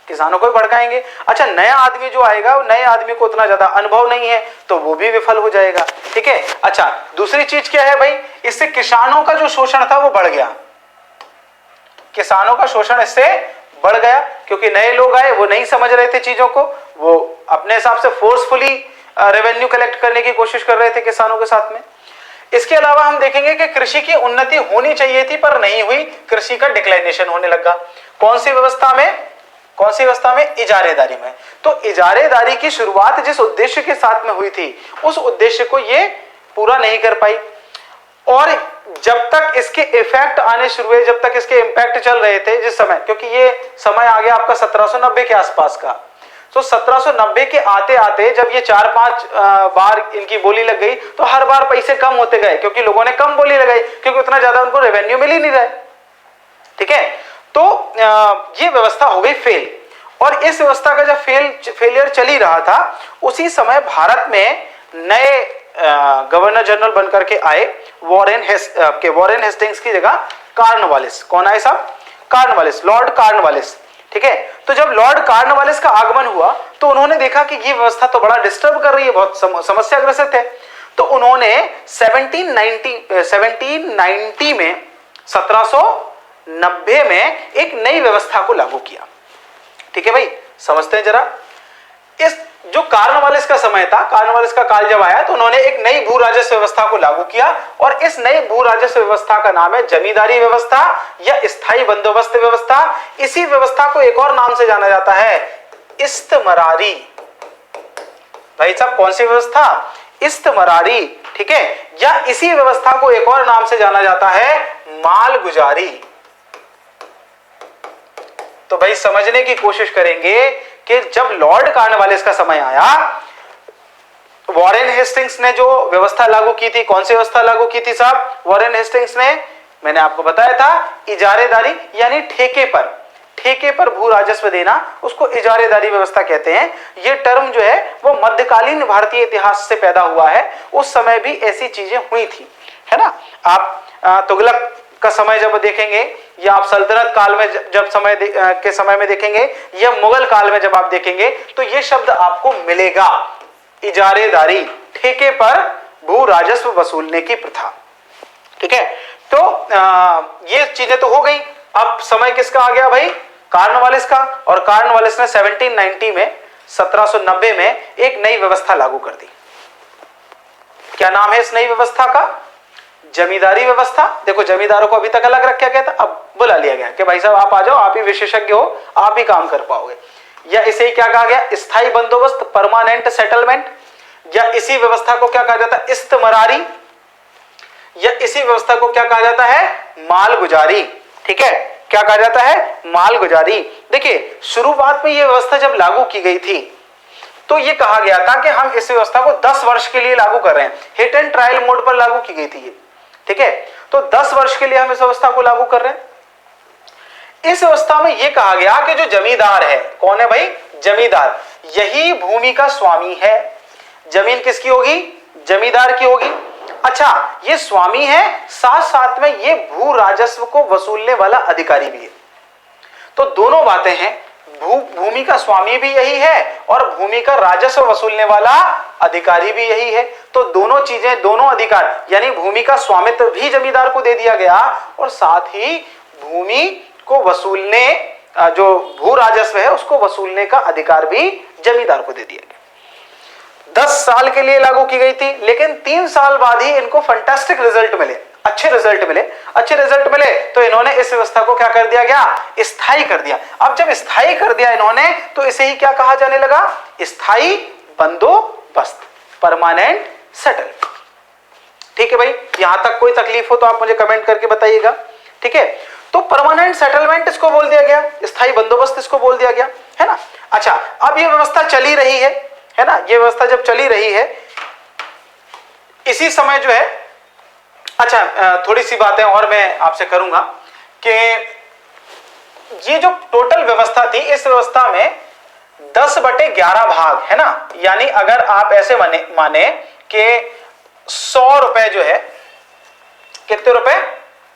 किसानों को भी भड़काएंगे। अच्छा, नया आदमी जो आएगा, नए आदमी को उतना ज्यादा अनुभव नहीं है तो वो भी विफल हो जाएगा, ठीक है। अच्छा, दूसरी चीज क्या है भाई, इससे किसानों का जो शोषण था वो बढ़ गया। किसानों का शोषण इससे बढ़ गया क्योंकि नए लोग आए, वो नहीं समझ रहे थे चीजों को, वो अपने हिसाब से फोर्सफुली रेवेन्यू कलेक्ट करने की कोशिश कर रहे थे किसानों के साथ में। इसके अलावा हम देखेंगे कि कृषि की उन्नति होनी चाहिए थी पर नहीं हुई, कृषि का डिक्लाइनेशन होने लगा। कौन सी व्यवस्था में, कौन सी व्यवस्था में, इजारेदारी में। तो इजारेदारी की शुरुआत जिस उद्देश्य के साथ में हुई थी उस उद्देश्य को ये पूरा नहीं कर पाई। और जब तक इसके इफेक्ट आने शुरू हुए, जब तक इसके इंपैक्ट चल रहे थे जिस समय, क्योंकि ये समय आ गया आपका 1790 के आसपास का, तो 1790 के आते आते जब ये 4-5 बार इनकी बोली लग गई तो हर बार पैसे कम होते गए, क्योंकि लोगों ने कम बोली लगाई, क्योंकि उतना ज्यादा उनको रेवेन्यू मिल ही नहीं रहा है, ठीक है। तो ये व्यवस्था हो गई फेल। और इस व्यवस्था का जब फेलियर चल ही रहा था उसी समय भारत में नए गवर्नर जनरल बनकर के आए वॉरेन हेस्टिंग्स की जगह कॉर्नवालिस। कौन आए साहब, कॉर्नवालिस, लॉर्ड कॉर्नवालिस, ठीक है। तो जब लॉर्ड कॉर्नवालिस का आगमन हुआ तो उन्होंने देखा कि ये व्यवस्था तो बड़ा डिस्टर्ब कर रही है, बहुत समस्या ग्रसित है। तो उन्होंने 1790 में 1790 में एक नई व्यवस्था को लागू किया, ठीक है भाई। समझते हैं जरा, इस जो कार्नवालिस का समय था, कार्नवालिस का काल जब आया तो उन्होंने एक नई भू राजस्व व्यवस्था को लागू किया और इस नई भू राजस्व व्यवस्था का नाम है जमींदारी व्यवस्था या स्थायी बंदोबस्त व्यवस्था। इसी व्यवस्था को एक और नाम से जाना जाता है इस्तमरारी। भाई साहब कौन सी व्यवस्था? इस्तमरारी, ठीक है। या इसी व्यवस्था को एक और नाम से जाना जाता है मालगुजारी। तो भाई समझने की कोशिश करेंगे कि जब लॉर्ड कार्नवालिस का समय आया, वॉरेन हेस्टिंग्स ने जो व्यवस्था लागू की थी, कौन सी व्यवस्था लागू की थी साहब? वॉरेन हेस्टिंग्स ने, मैंने आपको बताया था, इजारेदारी यानी ठेके पर भू राजस्व देना, उसको इजारेदारी व्यवस्था कहते हैं। यह टर्म जो है वो मध्यकालीन भारतीय इतिहास से पैदा हुआ है, उस समय भी ऐसी चीजें हुई थी, है ना। आप तुगलक का समय जब देखेंगे या आप सल्तनत काल में जब समय में देखेंगे या मुगल काल में जब आप देखेंगे तो यह शब्द आपको मिलेगा, इजारेदारी, ठेके पर भू राजस्व वसूलने की प्रथा, ठीक है। तो ये चीजें तो हो गई। अब समय किसका आ गया भाई? कार्नवालिस का। और कार्नवालिस ने 1790 में 1790 में एक नई व्यवस्था लागू कर दी। क्या नाम है इस नई व्यवस्था का? जमींदारी व्यवस्था। देखो जमींदारों को अभी तक अलग रखा गया था, अब बुला लिया गया कि भाई साहब आप आ जाओ, आप ही विशेषज्ञ हो, आप ही काम कर पाओगे। या इसे ही क्या कहा गया? स्थायी बंदोबस्त, परमानेंट सेटलमेंट। या इसी व्यवस्था को क्या कहा जाता है? इस्तमरारी। या इसी व्यवस्था को क्या कहा जाता है? मालगुजारी, ठीक है। क्या कहा जाता है? मालगुजारी। देखिए शुरुआत में यह व्यवस्था जब लागू की गई थी तो यह कहा गया था कि हम इस व्यवस्था को 10 वर्ष के लिए लागू कर रहे हैं। हिट एंड ट्रायल मोड पर लागू की गई थी ये, ठीक है। तो 10 वर्ष के लिए हम इस व्यवस्था को लागू कर रहे हैं। इस व्यवस्था में यह कहा गया कि जो जमींदार है, कौन है भाई? जमींदार, यही भूमि का स्वामी है। जमीन किसकी होगी? जमींदार की होगी। अच्छा, ये स्वामी है, साथ साथ में ये भू राजस्व को वसूलने वाला अधिकारी भी है। तो दोनों बातें हैं, भूमि का स्वामी भी यही है और भूमि का राजस्व वसूलने वाला अधिकारी भी यही है। तो दोनों चीजें, दोनों अधिकार, यानी भूमि का स्वामित्व भी जमींदार को दे दिया गया और साथ ही भूमि को वसूलने, जो भू राजस्व है उसको वसूलने का अधिकार भी जमींदार को दे दिया गया। 10 साल के लिए लागू की गई थी, लेकिन 3 साल बाद ही इनको फंटास्टिक रिजल्ट मिले, अच्छे रिजल्ट मिले तो इन्होंने इस व्यवस्था को क्या कर दिया गया? स्थायी कर दिया। अब जब स्थायी कर दिया इन्होंने तो इसे ही क्या कहा जाने लगा? स्थायी बंदोबस्त, परमानेंट सेटलमेंट, ठीक है भाई। यहां तक कोई तकलीफ हो तो आप मुझे कमेंट करके बताइएगा, ठीक है। तो परमानेंट सेटलमेंट इसको बोल दिया गया, स्थायी बंदोबस्त इसको बोल दिया गया, है ना। अच्छा, अब ये व्यवस्था चली रही है ना। ये व्यवस्था जब चली रही है, इसी समय जो है, अच्छा थोड़ी सी बातें और मैं आपसे करूंगा कि ये जो टोटल व्यवस्था थी, इस व्यवस्था में 10/11 भाग, है ना। यानी अगर आप ऐसे माने कि 100 रुपए जो है, कितने रुपए?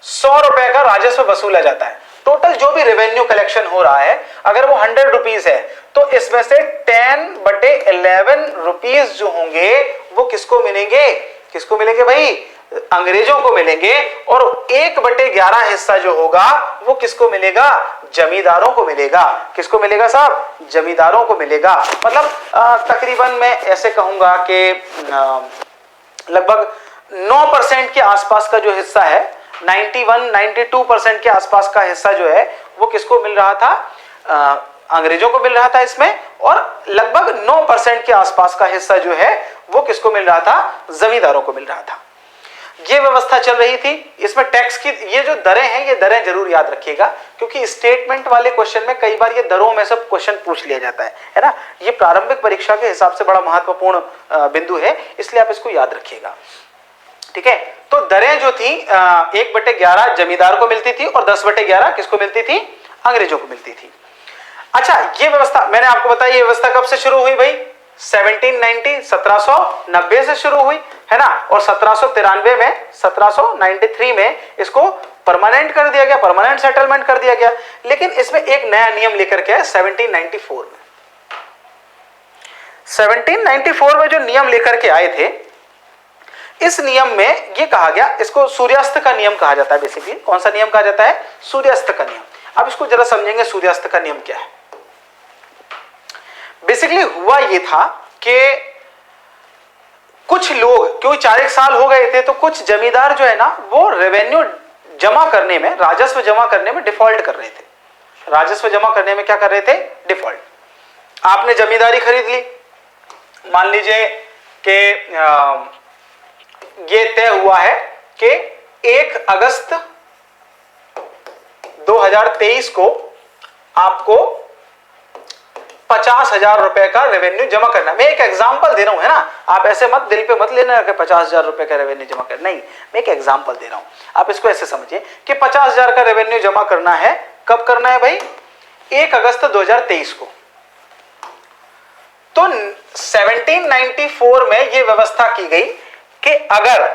100 रुपए का राजस्व वसूला जाता है। टोटल जो भी रेवेन्यू कलेक्शन हो रहा है, अगर वो 100 रुपीज है तो इसमें से 10/11 रुपीज जो होंगे वो किसको मिलेंगे? किसको मिलेंगे भाई? अंग्रेजों को मिलेंगे। और 1/11 हिस्सा जो होगा वो किसको मिलेगा? जमींदारों को मिलेगा। किसको मिलेगा साहब? जमींदारों को मिलेगा। मतलब तकरीबन मैं ऐसे कहूंगा कि लगभग 9% के आसपास का जो हिस्सा है, 91-92% के आसपास का हिस्सा जो है वो किसको मिल रहा था? अंग्रेजों को मिल रहा था इसमें। और लगभग 9% के आसपास का हिस्सा जो है वो किसको मिल रहा था? जमींदारों को मिल रहा था। ये व्यवस्था चल रही थी। इसमें टैक्स की ये जो दरें हैं, ये दरें जरूर याद रखिएगा, क्योंकि स्टेटमेंट वाले क्वेश्चन में कई बार ये दरों में सब क्वेश्चन पूछ लिया जाता है ना। ये प्रारंभिक परीक्षा के हिसाब से बड़ा महत्वपूर्ण बिंदु है, इसलिए आप इसको याद रखिएगा, ठीक है। तो दरें जो थी 1/11 जमींदार को मिलती थी और 10/11 किसको मिलती थी? अंग्रेजों को मिलती थी। अच्छा, ये व्यवस्था मैंने आपको बताया, ये व्यवस्था कब से शुरू हुई भाई? 1790 से शुरू हुई, है ना। और 1793 में इसको परमानेंट कर दिया गया, परमानेंट सेटलमेंट कर दिया गया। लेकिन इसमें एक नया नियम लेकर के 1794 में जो नियम लेकर के आए थे, इस नियम में ये कहा गया, इसको सूर्यास्त का नियम कहा जाता है। बेसिकली कौन सा नियम कहा जाता है? सूर्यास्त का नियम। अब इसको जरा समझेंगे, सूर्यास्त का नियम क्या है। बेसिकली हुआ ये था कि कुछ लोग, क्योंकि 4 साल हो गए थे, तो कुछ जमींदार जो है ना वो रेवेन्यू जमा करने में, राजस्व जमा करने में डिफॉल्ट कर रहे थे। राजस्व जमा करने में क्या कर रहे थे? डिफॉल्ट। आपने जमींदारी खरीद ली, मान लीजिए कि ये तय हुआ है कि 1 अगस्त 2023 को आपको 50,000 रुपए का रेवेन्यू जमा करना। मैं एक एग्जांपल दे रहा हूं, है ना, आप ऐसे मत दिल पे मत लेना कि 50,000 रुपए का रेवेन्यू जमा करना, नहीं, मैं एक एग्जांपल दे रहा हूं। आप इसको ऐसे समझिए कि 50,000 का रेवेन्यू जमा करना है। कब करना है भाई? 1 अगस्त 2023 को। तो 1794 में यह व्यवस्था की गई कि अगर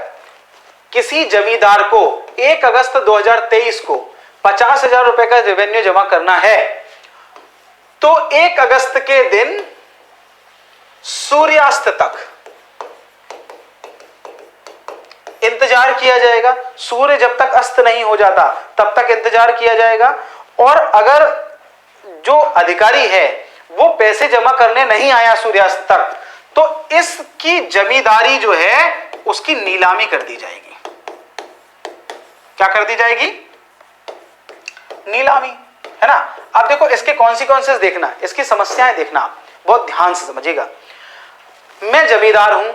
किसी जमींदार को 1 अगस्त 2023 को 50,000 रुपए का रेवेन्यू जमा करना है तो 1 अगस्त के दिन सूर्यास्त तक इंतजार किया जाएगा। सूर्य जब तक अस्त नहीं हो जाता तब तक इंतजार किया जाएगा। और अगर जो अधिकारी है वो पैसे जमा करने नहीं आया सूर्यास्त तक, तो इसकी जमींदारी जो है उसकी नीलामी कर दी जाएगी। क्या कर दी जाएगी? नीलामी, है ना। अब देखो इसके कॉन्सिक्वेंसेस देखना, इसकी समस्याएं देखना, बहुत ध्यान से समझिएगा। मैं जमींदार हूं,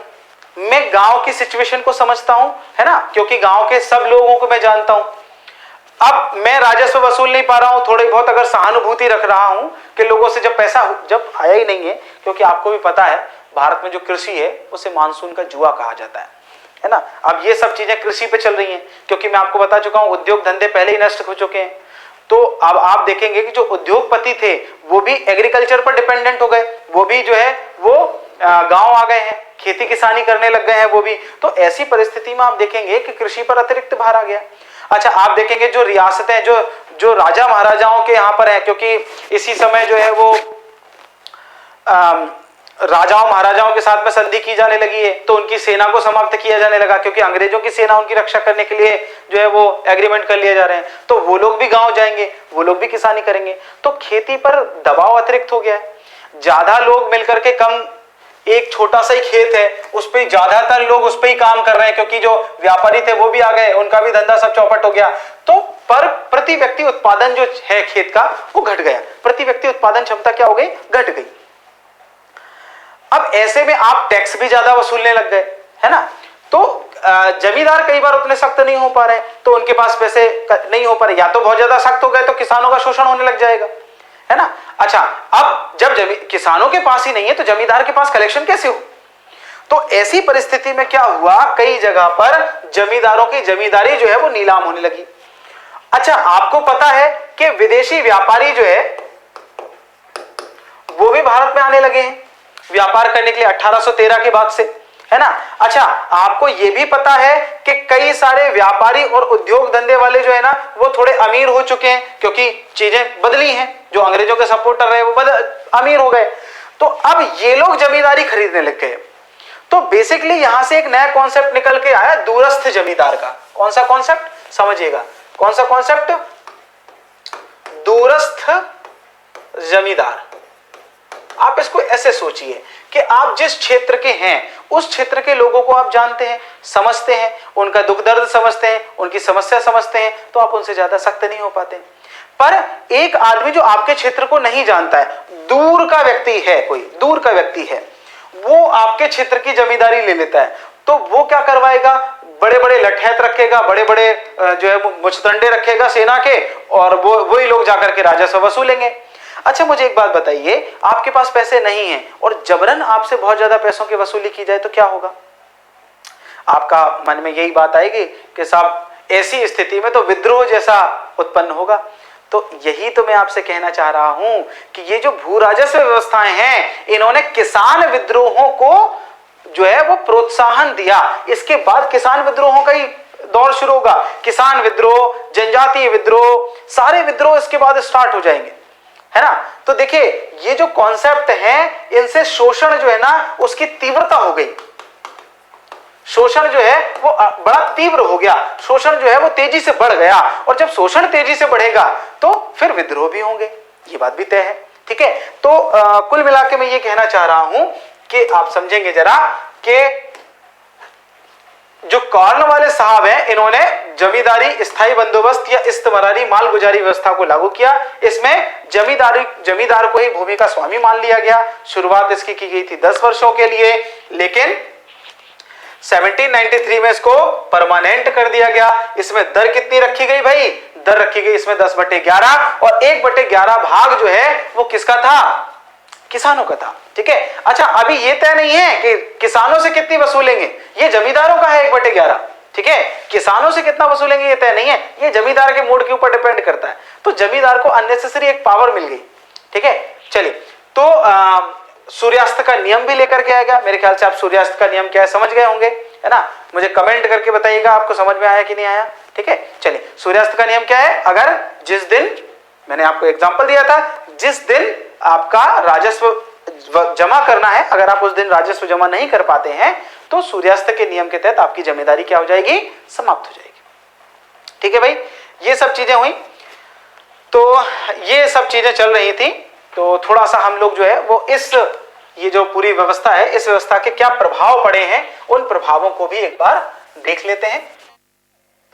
मैं गांव की सिचुएशन को समझता हूं, है ना, क्योंकि गांव के सब लोगों को मैं जानता हूं। अब मैं राजस्व वसूल नहीं पा रहा हूं, थोड़ी बहुत अगर सहानुभूति रख रहा हूं कि लोगों से जब पैसा जब आया ही नहीं है, क्योंकि आपको भी पता है भारत में जो कृषि है उसे मानसून का जुआ कहा जाता है ना। अब ये सब चीजें कृषि पे चल रही हैं, क्योंकि मैं आपको बता चुका हूं उद्योग धंधे पहले ही नष्ट हो चुके हैं। तो अब आप देखेंगे कि जो उद्योगपति थे वो भी एग्रीकल्चर पर डिपेंडेंट हो गए, वो भी जो है वो गांव आ गए हैं, खेती किसानी करने लग गए हैं वो भी। तो ऐसी परिस्थिति में आप देखेंगे कि कृषि पर अतिरिक्त भार आ गया। अच्छा, आप देखेंगे जो रियासतें जो राजा महाराजाओं के यहां पर है, क्योंकि इसी समय जो है वो राजाओं महाराजाओं के साथ में संधि की जाने लगी है, तो उनकी सेना को समाप्त किया जाने लगा, क्योंकि अंग्रेजों की सेना उनकी रक्षा करने के लिए जो है वो एग्रीमेंट कर लिए जा रहे हैं। तो वो लोग भी गांव जाएंगे, वो लोग भी किसानी करेंगे, तो खेती पर दबाव अतिरिक्त हो गया है। ज्यादा लोग मिलकर के कम, एक छोटा सा ही खेत है उस पर ज्यादातर लोग उस पर ही काम कर रहे हैं, क्योंकि जो व्यापारी थे वो भी आ गए, उनका भी धंधा सब चौपट हो गया। तो पर प्रति व्यक्ति उत्पादन जो है खेत का वो घट गया, प्रति व्यक्ति उत्पादन क्षमता क्या हो गई? घट गई। अब ऐसे में आप टैक्स भी ज्यादा वसूलने लग गए, है ना। तो जमींदार कई बार उतने सख्त नहीं हो पा रहे, तो उनके पास पैसे नहीं हो पा रहे, या तो बहुत ज्यादा सख्त हो गए तो किसानों का शोषण होने लग जाएगा, है ना। अच्छा, अब जब किसानों के पास ही नहीं है तो जमींदार के पास कलेक्शन कैसे हो? तो ऐसी परिस्थिति में क्या हुआ, कई जगह पर जमींदारों की जमींदारी जो है वो नीलाम होने लगी। अच्छा, आपको पता है कि विदेशी व्यापारी जो है वो भी भारत में आने लगे हैं व्यापार करने के लिए 1813 के बाद से, है ना। अच्छा, आपको यह भी पता है कि कई सारे व्यापारी और उद्योग धंधे वाले जो है ना वो थोड़े अमीर हो चुके हैं, क्योंकि चीजें बदली हैं, जो अंग्रेजों के सपोर्टर रहे वो अमीर हो गए। तो अब ये लोग जमींदारी खरीदने लग गए। तो बेसिकली यहां से एक नया कॉन्सेप्ट निकल के आया दूरस्थ जमींदार का। कौन सा कॉन्सेप्ट? समझिएगा, कौन सा कॉन्सेप्ट? दूरस्थ जमींदार। आप इसको ऐसे सोचिए कि आप जिस क्षेत्र के हैं उस क्षेत्र के लोगों को आप जानते हैं, समझते हैं, उनका दुख दर्द समझते हैं, उनकी समस्या समझते हैं, तो आप उनसे ज्यादा सख्त नहीं हो पाते। पर एक आदमी जो आपके क्षेत्र को नहीं जानता है, दूर का व्यक्ति है, कोई दूर का व्यक्ति है, वो आपके क्षेत्र की जमींदारी ले लेता है, तो वो क्या करवाएगा? बड़े बड़े लठैत रखेगा, बड़े बड़े जो है मुचतंडे रखेगा सेना के, और वही लोग जाकर के राजस्व वसूलेंगे। अच्छा, मुझे एक बात बताइए, आपके पास पैसे नहीं हैं और जबरन आपसे बहुत ज्यादा पैसों की वसूली की जाए तो क्या होगा? आपका मन में यही बात आएगी कि साहब ऐसी स्थिति में तो विद्रोह जैसा उत्पन्न होगा। तो यही तो मैं आपसे कहना चाह रहा हूं कि ये जो भू राजस्व व्यवस्थाएं हैं, इन्होंने किसान विद्रोहों को जो है वो प्रोत्साहन दिया। इसके बाद किसान विद्रोहों का ही दौर शुरू होगा। किसान विद्रोह, जनजातीय विद्रोह, सारे विद्रोह इसके बाद स्टार्ट हो जाएंगे, है ना। तो देखिए, ये जो कॉन्सेप्ट है, इनसे शोषण जो है ना उसकी तीव्रता हो गई। शोषण जो है वो बड़ा तीव्र हो गया, शोषण जो है वो तेजी से बढ़ गया, और जब शोषण तेजी से बढ़ेगा तो फिर विद्रोह भी होंगे, ये बात भी तय ठीक है। तो कुल मिला के मैं ये कहना चाह रहा हूं कि आप समझेंगे जरा कि जो कॉर्नवालिस साहब हैं, इन्होंने जमींदारी स्थायी बंदोबस्त या इस्तमरारी मालगुजारी व्यवस्था को लागू किया। इसमें जमींदार को ही भूमि का स्वामी मान लिया गया। शुरुआत इसकी की गई थी 10 वर्षों के लिए, लेकिन 1793 में इसको परमानेंट कर दिया गया। इसमें दर कितनी रखी गई भाई? दर रखी गई इसमें 10/11 और 1/11 भाग जो है वो किसका था? किसानों का था। ठीक है। अच्छा, अभी ये तय नहीं है कि किसानों से कितनी वसूलेंगे, ये जमींदारों का है 1/11। ठीक है, किसानों से कितना वसूलेंगे ये तय नहीं है, ये जमींदार के मूड के ऊपर डिपेंड करता है। तो जमींदार को अननेसेसरी एक पावर मिल गई। ठीक है, चलिए, तो सूर्यास्त का नियम भी लेकर के आएगा। मेरे ख्याल से आप सूर्यास्त का नियम क्या है समझ गए होंगे, है ना? मुझे कमेंट करके बताइएगा आपको समझ में आया कि नहीं आया। ठीक है, चलिए, सूर्यास्त का नियम क्या है? अगर जिस दिन, मैंने आपको एग्जांपल दिया था, जिस दिन आपका राजस्व जमा करना है, अगर आप उस दिन राजस्व जमा नहीं कर पाते हैं तो सूर्यास्त के नियम के तहत आपकी जिम्मेदारी क्या हो जाएगी? समाप्त हो जाएगी। ठीक है भाई, ये सब चीजें हुई। तो ये सब चीजें चल रही थी। तो थोड़ा सा हम लोग जो है वो ये जो पूरी व्यवस्था है, इस व्यवस्था के क्या प्रभाव पड़े हैं, उन प्रभावों को भी एक बार देख लेते हैं।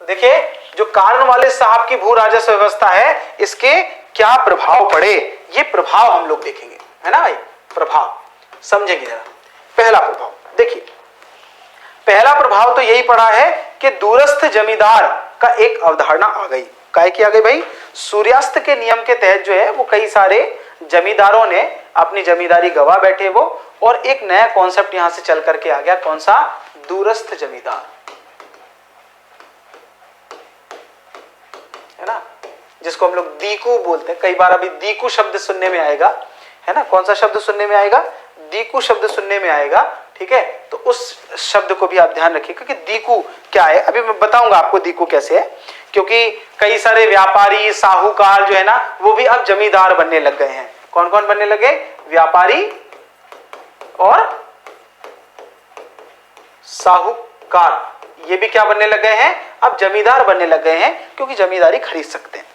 तो देखिए, जो कॉर्नवालिस साहब की भू राजस्व व्यवस्था है, इसके क्या प्रभाव पड़े, ये प्रभाव हम लोग देखेंगे, है ना भाई? प्रभाव समझेंगे जरा। पहला प्रभाव देखिए, पहला प्रभाव तो यही पड़ा है कि दूरस्थ जमींदार का एक अवधारणा आ गई। काय की आ गई भाई? सूर्यास्त के नियम के तहत जो है वो कई सारे जमींदारों ने अपनी जमींदारी गवा बैठे वो, और एक नया कॉन्सेप्ट यहां से चल करके आ गया। कौन सा? दूरस्थ जमींदार, है ना, जिसको हम लोग दीकू बोलते हैं। कई बार अभी दीकू शब्द सुनने में आएगा, है ना? कौन सा शब्द सुनने में आएगा? दीकू शब्द सुनने में आएगा। ठीक है, तो उस शब्द को भी आप ध्यान रखिएगा कि दीकू क्या है। अभी मैं बताऊंगा आपको दीकू कैसे है, क्योंकि कई सारे व्यापारी साहूकार जो है ना, वो भी अब जमींदार बनने लग गए हैं। कौन कौन बनने लगे? व्यापारी और साहूकार, ये भी क्या बनने लग गए हैं? अब जमींदार बनने लग गए हैं, क्योंकि जमींदारी खरीद सकते हैं।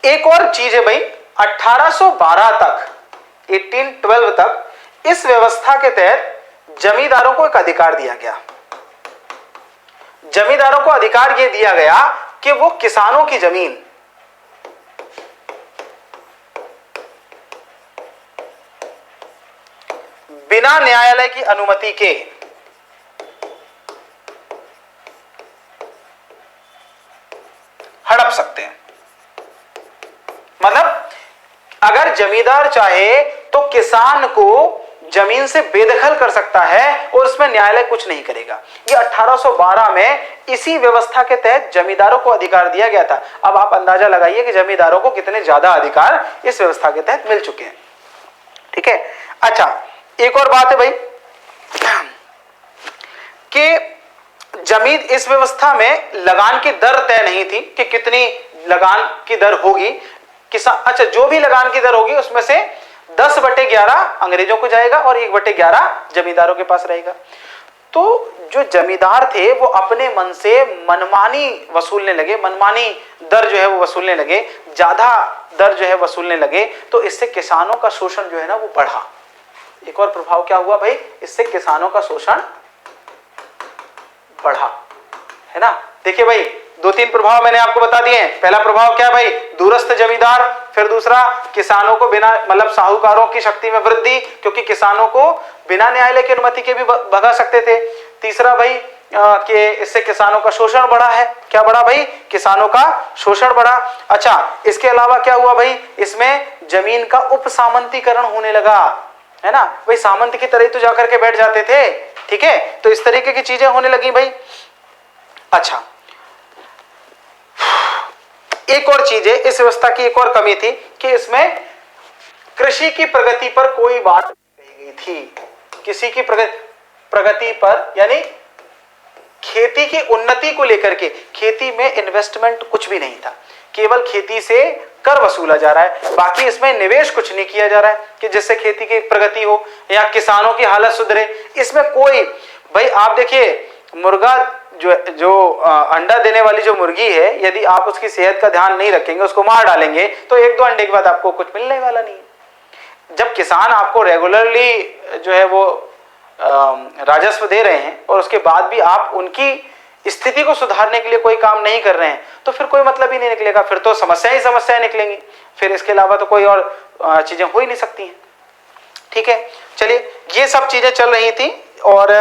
एक और चीज है भाई, 1812 तक, 1812 तक इस व्यवस्था के तहत जमींदारों को एक अधिकार दिया गया। जमींदारों को अधिकार यह दिया गया कि वो किसानों की जमीन बिना न्यायालय की अनुमति के हड़प सकते हैं। मतलब अगर जमींदार चाहे तो किसान को जमीन से बेदखल कर सकता है और उसमें न्यायालय कुछ नहीं करेगा। ये 1812 में इसी व्यवस्था के तहत जमींदारों को अधिकार दिया गया था। अब आप अंदाजा लगाइए कि जमींदारों को कितने ज्यादा अधिकार इस व्यवस्था के तहत मिल चुके हैं। ठीक है, अच्छा, एक और बात है भाई कि जमीन, इस व्यवस्था में लगान की दर तय नहीं थी कि कितनी लगान की दर होगी। किसान, अच्छा, जो भी लगान की दर होगी उसमें से 10/11 अंग्रेजों को जाएगा और 1/11 जमींदारों के पास रहेगा। तो जो जमींदार थे वो अपने मन से मनमानी वसूलने लगे, मनमानी दर जो है वो वसूलने लगे, ज्यादा दर जो है वसूलने लगे। तो इससे किसानों का शोषण जो है ना वो बढ़ा। एक और प्रभाव क्या हुआ भाई? इससे किसानों का शोषण बढ़ा, है ना? देखिए भाई, 2-3 प्रभाव मैंने आपको बता दिए हैं। पहला प्रभाव क्या भाई? दूरस्थ जमींदार। फिर दूसरा, किसानों को बिना, मतलब साहूकारों की शक्ति में वृद्धि, क्योंकि किसानों को बिना न्यायालय की अनुमति के भी भगा सकते थे। तीसरा भाई कि इससे किसानों का शोषण बढ़ा है। क्या बढ़ा भाई? किसानों का शोषण बढ़ा। अच्छा, इसके अलावा क्या हुआ भाई? इसमें जमीन का उपसामंतीकरण होने लगा, है ना? भाई सामंत की तरह तो जाकर के बैठ जाते थे। ठीक है, तो इस तरीके की चीजें होने लगी भाई। अच्छा, एक और चीज है, इस व्यवस्था की एक और कमी थी कि इसमें कृषि की प्रगति पर कोई बात नहीं गई थी। किसी की प्रगति पर, यानी खेती की उन्नति को लेकर के, खेती में इन्वेस्टमेंट कुछ भी नहीं था। केवल खेती से कर वसूला जा रहा है, बाकी इसमें निवेश कुछ नहीं किया जा रहा है कि जिससे खेती की प्रगति हो या किसानों की हालत सुधरे। इसमें कोई, भाई आप देखिए, मुर्गा जो अंडा देने वाली जो मुर्गी है, यदि आप उसकी सेहत का ध्यान नहीं रखेंगे, उसको मार डालेंगे, तो एक दो अंडे के बाद आपको कुछ मिलने वाला नहीं है। जब किसान आपको रेगुलरली जो है वो राजस्व दे रहे हैं और उसके बाद भी आप उनकी स्थिति को सुधारने के लिए कोई काम नहीं कर रहे हैं, तो फिर कोई मतलब ही नहीं निकलेगा, फिर तो समस्या ही समस्याएं निकलेंगी, फिर इसके अलावा तो कोई और चीजें हो ही नहीं सकती हैं। ठीक है, चलिए ये सब चीजें चल रही थी। और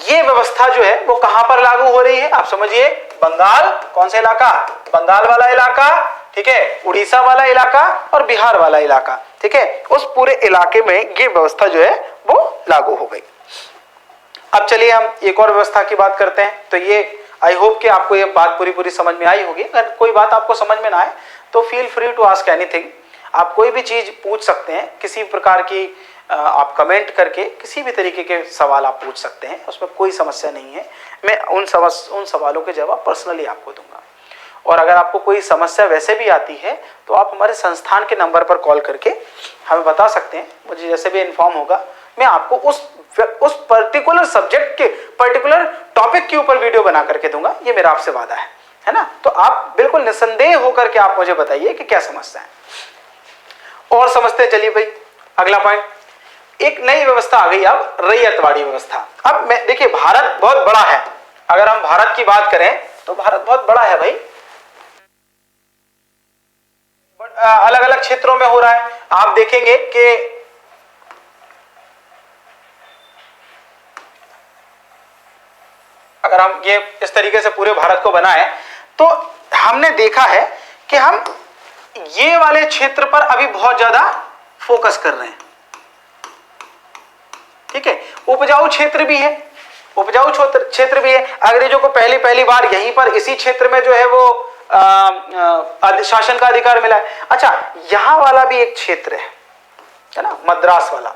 ये व्यवस्था जो है वो कहां पर लागू हो रही है, आप समझिए, बंगाल, कौन सा इलाका, बंगाल वाला इलाका, ठीक है, उड़ीसा वाला इलाका और बिहार वाला इलाका, ठीक है, उस पूरे इलाके में ये व्यवस्था जो है वो लागू हो गई। अब चलिए हम एक और व्यवस्था की बात करते हैं। तो ये आई होप कि आपको ये बात पूरी समझ में आई होगी। अगर कोई बात आपको समझ में ना आए तो feel free to ask anything, आप कोई भी चीज पूछ सकते हैं, किसी प्रकार की आप कमेंट करके किसी भी तरीके के सवाल आप पूछ सकते हैं, उसमें कोई समस्या नहीं है। मैं उन सवालों के जवाब पर्सनली आपको दूंगा। और अगर आपको कोई समस्या वैसे भी आती है तो आप हमारे संस्थान के नंबर पर कॉल करके हमें बता सकते हैं, मुझे जैसे भी इन्फॉर्म होगा मैं आपको उस पर्टिकुलर सब्जेक्ट के पर्टिकुलर टॉपिक के ऊपर वीडियो बना करके दूंगा, ये मेरा आपसे वादा है ना। तो आप बिल्कुल निसंदेह होकर के आप मुझे बताइए कि क्या समस्या है। और समझते हैं, चलिए भाई अगला पॉइंट, एक नई व्यवस्था आ गई अब, रैयतवाड़ी व्यवस्था। अब मैं देखिए, भारत बहुत बड़ा है, अगर हम भारत की बात करें तो भारत बहुत बड़ा है भाई, अलग अलग क्षेत्रों में हो रहा है। आप देखेंगे कि अगर हम ये इस तरीके से पूरे भारत को बनाए तो हमने देखा है कि हम ये वाले क्षेत्र पर अभी बहुत ज्यादा फोकस कर रहे हैं, ठीक है। उपजाऊ क्षेत्र भी है, उपजाऊ क्षेत्र भी है। अंग्रेजों को पहली बार यहीं पर इसी क्षेत्र में जो है वो शासन का अधिकार मिला है। अच्छा, यहां वाला भी एक क्षेत्र है ना, मद्रास वाला,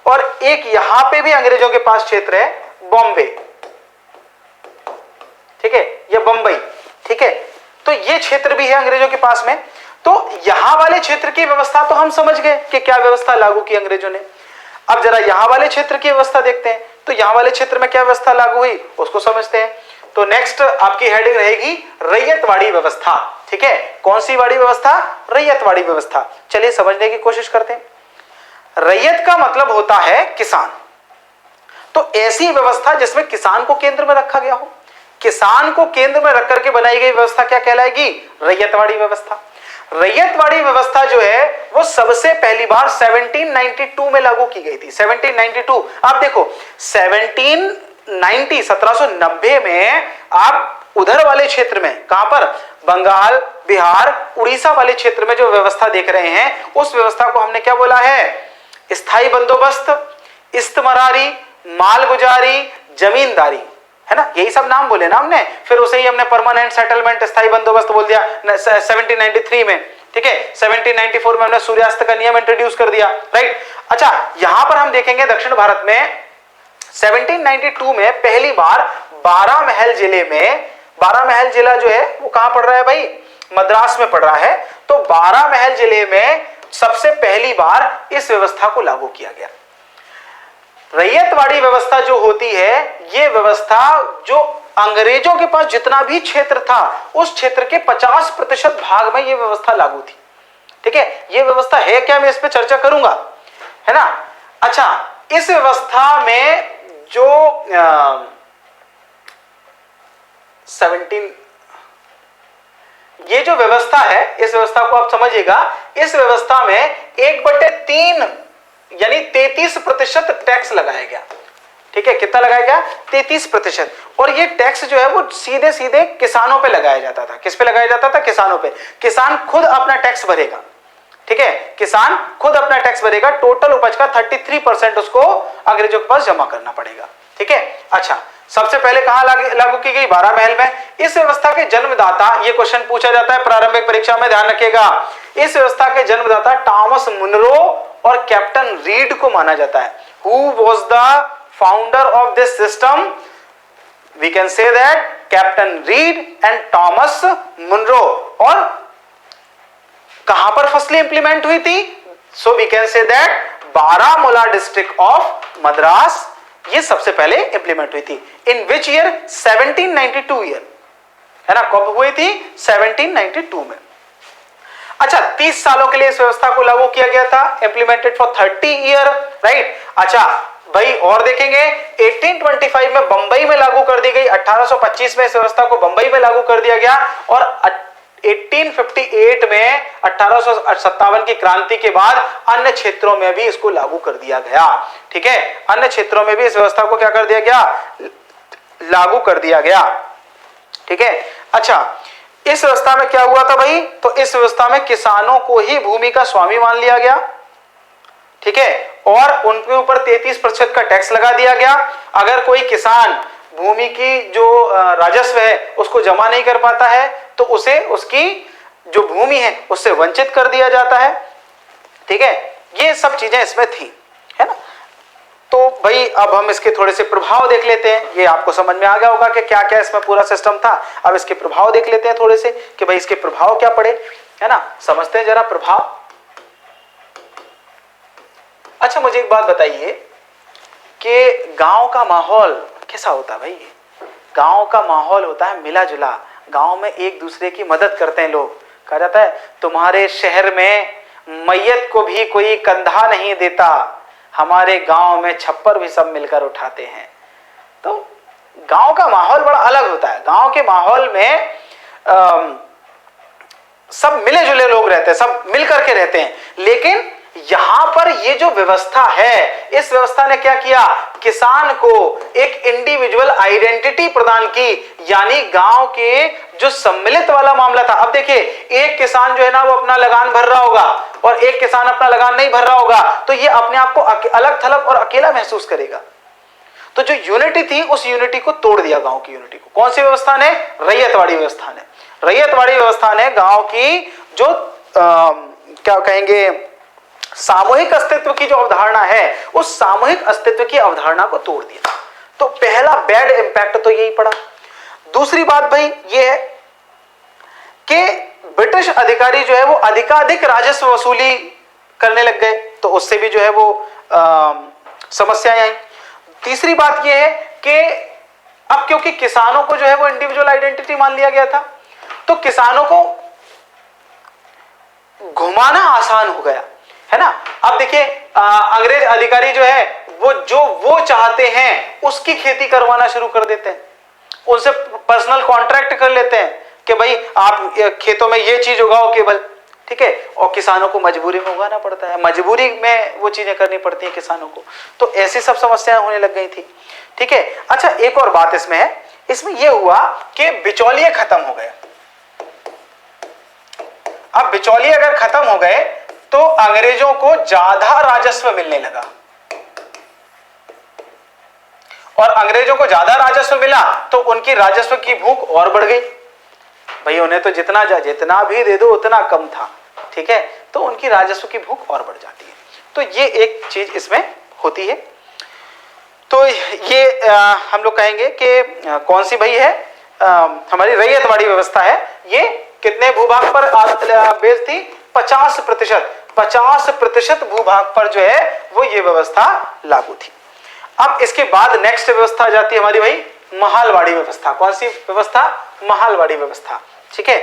और एक यहां पे भी अंग्रेजों के पास क्षेत्र है, बॉम्बे, ठीक है, ये बंबई, ठीक है। तो ये क्षेत्र भी है अंग्रेजों के पास में। तो यहां वाले क्षेत्र की व्यवस्था तो हम समझ गए कि क्या व्यवस्था लागू की अंग्रेजों ने। अब जरा यहां वाले क्षेत्र की व्यवस्था देखते हैं, तो यहां वाले क्षेत्र में क्या व्यवस्था लागू हुई उसको समझते हैं। तो नेक्स्ट आपकी हेडिंग रहेगी रैयतवाड़ी व्यवस्था, ठीक है। कौन सी वाड़ी व्यवस्था? रैयतवाड़ी व्यवस्था। चलिए समझने की कोशिश करते हैं। रैयत का मतलब होता है किसान, तो ऐसी व्यवस्था जिसमें किसान को केंद्र में रखा गया हो। किसान को केंद्र में रख करके बनाई गई व्यवस्था क्या कहलाएगी? रैयतवाड़ी व्यवस्था। रैयतवाड़ी व्यवस्था जो है वो सबसे पहली बार 1792 में लागू की गई थी। 1792, आप देखो 1790 में आप उधर वाले क्षेत्र में, कहां पर, बंगाल, बिहार, उड़ीसा वाले क्षेत्र में जो व्यवस्था देख रहे हैं, उस व्यवस्था को हमने क्या बोला है? स्थायी बंदोबस्त, इस्तमरारी, मालगुजारी, जमींदारी, है ना, यही सब नाम बोले ना हमने। फिर उसे ही हमने परमानेंट सेटलमेंट, स्थायी बंदोबस्त बोल दिया 1793 में, ठीक है। 1794 में हमने सूर्यास्त का नियम इंट्रोड्यूस कर दिया, राइट। अच्छा, यहां पर हम देखेंगे दक्षिण भारत में 1792 में पहली बार बारामहल जिले में, बारामहल जिला जो है वो कहां पड़ रहा है भाई? मद्रास में पड़ रहा है। तो बारामहल जिले में सबसे पहली बार इस व्यवस्था को लागू किया गया। रैयतवाड़ी व्यवस्था जो होती है, ये व्यवस्था जो अंग्रेजों के पास जितना भी क्षेत्र था उस क्षेत्र के 50% भाग में ये व्यवस्था लागू थी, ठीक है। ये व्यवस्था है क्या, मैं इस पे चर्चा करूंगा, है ना। अच्छा, इस व्यवस्था में जो 17 ये जो व्यवस्था है, इस व्यवस्था को आप समझिएगा। इस व्यवस्था में 1/3 यानी 33% टैक्स लगाया गया, ठीक है। कितना लगाया गया? 33%। और ये टैक्स जो है वो सीधे सीधे किसानों पे लगाया जाता था। किस पे लगाया जाता था? किसानों पे। किसान खुद अपना टैक्स भरेगा, ठीक है। किसान खुद अपना टैक्स भरेगा। टोटल उपज का 33% उसको अंग्रेजों के पास जमा करना पड़ेगा, ठीक है। अच्छा, सबसे पहले कहां लागू की गई? बारामहल में। इस व्यवस्था के जन्मदाता, ये क्वेश्चन पूछा जाता है प्रारंभिक परीक्षा में, ध्यान रखिएगा। इस व्यवस्था के जन्मदाता टॉमस मुनरो और कैप्टन रीड को माना जाता है। Who was the founder of this system? We can say that Captain Read and Thomas Munro. और कहां पर फर्स्टली इंप्लीमेंट हुई थी? So we can say that Baramula district of Madras, ये सबसे पहले इंप्लीमेंट हुई थी। इन विच ईयर? 1792 ईयर, है ना, कब हुई थी? 1792 में। अच्छा, 30 सालों के लिए इस व्यवस्था को लागू किया गया था, इंप्लीमेंटेड फॉर 30 ईयर, राइट। अच्छा भाई, और देखेंगे 1825 में बंबई में लागू कर दी गई, 1825 में इस व्यवस्था को बंबई में लागू कर दिया गया, और 1858 में 1857 की क्रांति के बाद अन्य क्षेत्रों में भी इसको लागू कर दिया गया। ठीक है, अन्य क्षेत्रों में भी इस व्यवस्था को क्या कर दिया गया? लागू कर दिया गया। ठीक है। अच्छा, इस व्यवस्था में क्या हुआ था भाई? तो इस व्यवस्था में किसानों को ही भूमि का स्वामी मान लिया गया। ठीक है, और उनके ऊपर 33% का टैक्स लगा दिया गया। अगर कोई किसान भूमि की जो राजस्व है उसको जमा नहीं कर पाता है तो उसे उसकी जो भूमि है उससे वंचित कर दिया जाता है। ठीक है, ये सब चीजें इसमें थी, है ना। तो भाई अब हम इसके थोड़े से प्रभाव देख लेते हैं। ये आपको समझ में आ गया होगा कि क्या क्या इसमें पूरा सिस्टम था। अब इसके प्रभाव देख लेते हैं थोड़े से कि भाई इसके प्रभाव क्या पड़े, है ना। समझते हैं जरा प्रभाव। अच्छा, मुझे एक बात बताइए कि गांव का माहौल कैसा होता है भाई? गांव का माहौल होता है मिला जुला। गांव में एक दूसरे की मदद करते हैं लोग। कहा जाता है तुम्हारे शहर में मैयत को भी कोई कंधा नहीं देता, हमारे गांव में छप्पर भी सब मिलकर उठाते हैं। तो गांव का माहौल बड़ा अलग होता है। गांव के माहौल में सब मिले जुले लोग रहते हैं, सब मिलकर के रहते हैं। लेकिन यहां पर ये जो व्यवस्था है, इस व्यवस्था ने क्या किया? किसान को एक इंडिविजुअल आइडेंटिटी प्रदान की, यानी गांव के जो सम्मिलित वाला मामला था। अब देखिए, एक किसान जो है ना वो अपना लगान भर रहा होगा और एक किसान अपना लगान नहीं भर रहा होगा, तो ये अपने आप को अलग थलग और अकेला महसूस करेगा। तो जो यूनिटी थी उस यूनिटी को तोड़ दिया, गांव की यूनिटी को। कौन सी व्यवस्था ने? रैयतवाड़ी व्यवस्था ने। रैयतवाड़ी व्यवस्था ने गांव की जो क्या कहेंगे सामूहिक अस्तित्व की जो अवधारणा है, उस सामूहिक अस्तित्व की अवधारणा को तोड़ दिया। तो पहला बैड इंपैक्ट तो यही पड़ा। दूसरी बात भाई ये है कि ब्रिटिश अधिकारी जो है वो अधिकाधिक राजस्व वसूली करने लग गए, तो उससे भी जो है वो समस्याएं आई। तीसरी बात यह है कि अब क्योंकि किसानों को जो है वो इंडिविजुअल आइडेंटिटी मान लिया गया था, तो किसानों को घुमाना आसान हो गया, है ना। अब देखिए, अंग्रेज अधिकारी जो है वो चाहते हैं उसकी खेती करवाना शुरू कर देते हैं। उनसे पर्सनल कॉन्ट्रैक्ट कर लेते हैं कि भाई आप खेतों में ये चीज उगाओ केवल, ठीक है। और किसानों को मजबूरी में उगाना पड़ता है, मजबूरी में वो चीजें करनी पड़ती है किसानों को। तो ऐसी सब समस्याएं होने लग गई थी, ठीक है। अच्छा, एक और बात इसमें है, इसमें यह हुआ कि बिचौलिए खत्म हो गए। अब बिचौलिए अगर खत्म हो गए तो अंग्रेजों को ज्यादा राजस्व मिलने लगा, और अंग्रेजों को ज्यादा राजस्व मिला तो उनकी राजस्व की भूख और बढ़ गई। भाई उन्हें तो जितना भी दे दो उतना कम था, ठीक है। तो उनकी राजस्व की भूख और बढ़ जाती है। तो ये एक चीज इसमें होती है। तो ये हम लोग कहेंगे कि कौन सी भाई है, हमारी रैयतवाड़ी व्यवस्था है। ये कितने भूभाग पर बेस्ड थी? 50%। 50% भूभाग पर जो है वो ये व्यवस्था लागू थी। अब इसके बाद नेक्स्ट व्यवस्था आ जाती है हमारी भाई महालवाड़ी व्यवस्था। कौन सी व्यवस्था? महालवाड़ी व्यवस्था, ठीक है।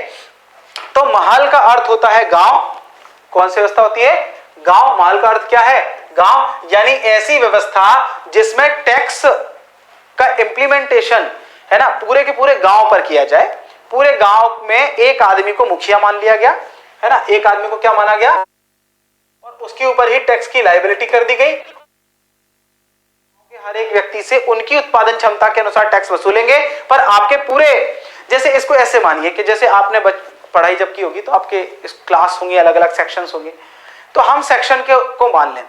तो महाल का अर्थ होता है गांव। कौन सी व्यवस्था होती है? गांव। महाल का अर्थ क्या है? गांव, यानी ऐसी व्यवस्था जिसमें टैक्स का इंप्लीमेंटेशन, है ना, पूरे के पूरे गांव पर किया जाए। पूरे गांव में एक आदमी को मुखिया मान लिया गया, है ना। एक आदमी को क्या माना गया, और उसके ऊपर ही टैक्स की लायबिलिटी कर दी गई। हर एक व्यक्ति से उनकी उत्पादन क्षमता के अनुसार टैक्स वसूलेंगे। पर आपके पूरे, जैसे इसको ऐसे मानिए कि जैसे आपने पढ़ाई जब की होगी तो आपके क्लास होंगे, अलग अलग सेक्शंस होंगे। तो हम सेक्शन को मान लें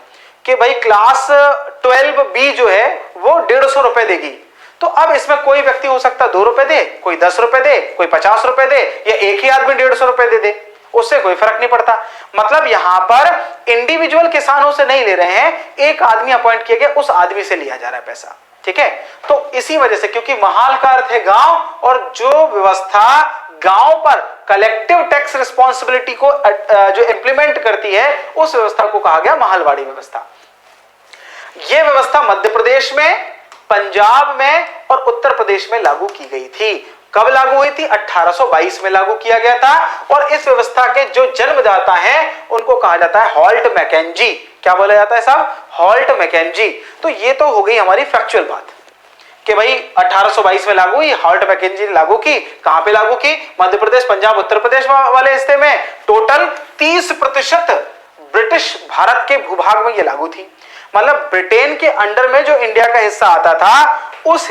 कि भाई क्लास 12B जो है वो 150 रुपए देगी। तो अब इसमें कोई व्यक्ति हो सकता है 2 रुपए दे, कोई 10 रुपए दे, कोई 50 रुपए दे, या एक ही आदमी 150 रुपए दे दे, उससे कोई फर्क नहीं पड़ता। मतलब यहां पर इंडिविजुअल किसानों से नहीं ले रहे हैं, एक आदमी अपॉइंट किया गया, उस आदमी से लिया जा रहा है पैसा, ठीक है। तो इसी वजह से, क्योंकि महाल का अर्थ है गांव, और जो व्यवस्था गांव पर कलेक्टिव टैक्स रिस्पॉन्सिबिलिटी को जो इंप्लीमेंट करती है, उस व्यवस्था को कहा गया महालवाड़ी व्यवस्था। यह व्यवस्था मध्य प्रदेश में पंजाब में और उत्तर प्रदेश में लागू की गई थी। कब लागू हुई थी? 1822 में लागू किया गया था। और इस व्यवस्था के जो जन्मदाता हैं उनको कहा जाता है हॉल्ट मैकेंजी। क्या बोला जाता है साहब? Holt Mackenzie. तो ये तो हो गई हमारी फैक्चुअल बात कि भाई 1822 में लागू हुई, हॉल्ट मैकेंजी ने लागू की। कहां पे लागू की? मध्य प्रदेश, पंजाब, उत्तर प्रदेश वाले हिस्से में। टोटल 30% ब्रिटिश भारत के भूभाग में ये लागू थी। मतलब ब्रिटेन के अंडर में जो इंडिया का हिस्सा आता था, उस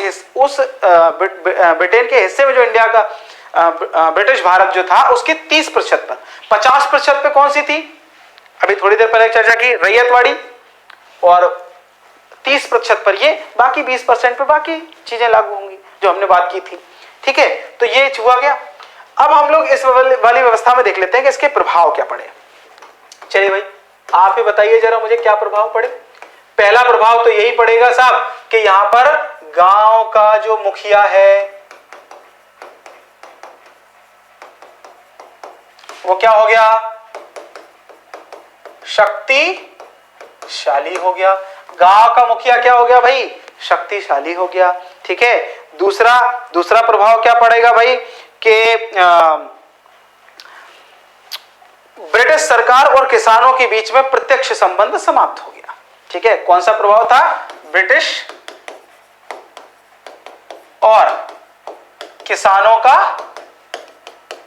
ब्रिटेन के हिस्से में जो इंडिया का ब्रिटिश भारत जो था उसके 30% पर, 50% पे कौन सी थी? अभी थोड़ी देर पहले चर्चा की रैयतवाड़ी, और 30% पर ये, बाकी 20% पे बाकी चीजें लागू होंगी जो हमने बात की थी। ठीक है, तो ये हुआ गया। अब हम लोग इस वाली व्यवस्था में देख लेते हैं कि इसके प्रभाव क्या पड़े। चलिए भाई, आप ही बताइए जरा मुझे क्या प्रभाव पड़े। पहला प्रभाव तो यही पड़ेगा साहब कि यहां पर गांव का जो मुखिया है वो क्या हो गया? शक्तिशाली हो गया। गांव का मुखिया क्या हो गया भाई? शक्तिशाली हो गया। ठीक है, दूसरा प्रभाव क्या पड़ेगा भाई कि ब्रिटिश सरकार और किसानों के बीच में प्रत्यक्ष संबंध समाप्त हो गया। ठीक है, कौन सा प्रभाव था? ब्रिटिश और किसानों का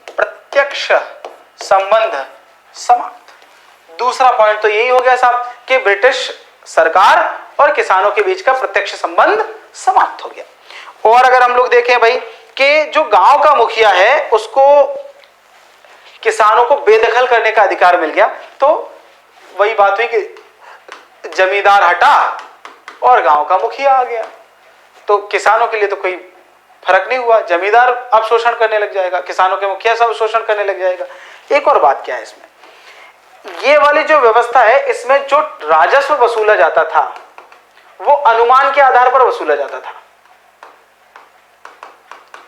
प्रत्यक्ष संबंध समाप्त। दूसरा पॉइंट तो यही हो गया साहब कि ब्रिटिश सरकार और किसानों के बीच का प्रत्यक्ष संबंध समाप्त हो गया। और अगर हम लोग देखें भाई कि जो गांव का मुखिया है उसको किसानों को बेदखल करने का अधिकार मिल गया, तो वही बात हुई कि जमींदार हटा और गांव का मुखिया आ गया। तो किसानों के लिए तो कोई फर्क नहीं हुआ, जमींदार अब शोषण करने लग जाएगा, किसानों के मुखिया सब शोषण करने लग जाएगा। एक और बात क्या है इसमें, ये वाली जो व्यवस्था है इसमें जो राजस्व वसूला जाता था वो अनुमान के आधार पर वसूला जाता था,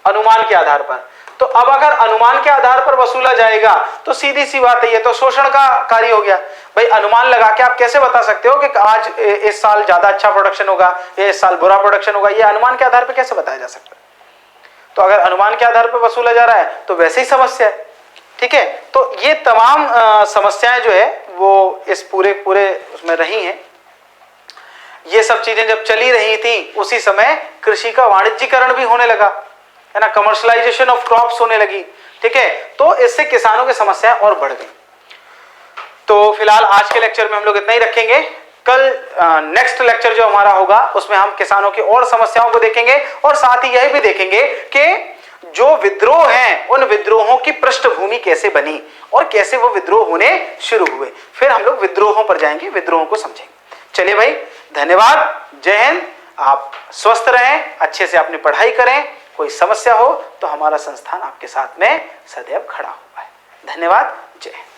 अनुमान के आधार पर। तो अब अगर अनुमान के आधार पर वसूला जाएगा तो सीधी सी बात है, ये तो शोषण का कार्य हो गया। भाई अनुमान लगा के आप कैसे बता सकते हो कि आज इस साल ज्यादा अच्छा प्रोडक्शन होगा या इस साल बुरा प्रोडक्शन होगा? ये अनुमान के आधार पर कैसे बताया जा सकता है? तो अगर अनुमान के आधार पर वसूला जा रहा है तो वैसे ही समस्या है। ठीक है, तो ये तमाम समस्याएं जो है वो इस पूरे उसमें रही हैं। ये सब चीजें जब चली रही थी उसी समय कृषि का वाणिज्यीकरण भी होने लगा, है ना, कमर्शलाइजेशन ऑफ क्रॉप्स होने लगी। ठीक है, तो इससे किसानों की समस्याएं और बढ़ गई। तो फिलहाल आज के लेक्चर में हम लोग इतना ही रखेंगे। कल नेक्स्ट लेक्चर जो हमारा होगा उसमें हम किसानों की और समस्याओं को देखेंगे और साथ ही यह भी देखेंगे कि जो विद्रोह हैं उन विद्रोहों की पृष्ठभूमि कैसे बनी और कैसे वो विद्रोह होने शुरू हुए। फिर हम लोग विद्रोहों पर जाएंगे, विद्रोहों को समझेंगे। चलिए भाई, धन्यवाद, जय हिंद। आप स्वस्थ रहें, अच्छे से अपनी पढ़ाई करें। कोई समस्या हो तो हमारा संस्थान आपके साथ में सदैव खड़ा हुआ है। धन्यवाद, जय हिंद।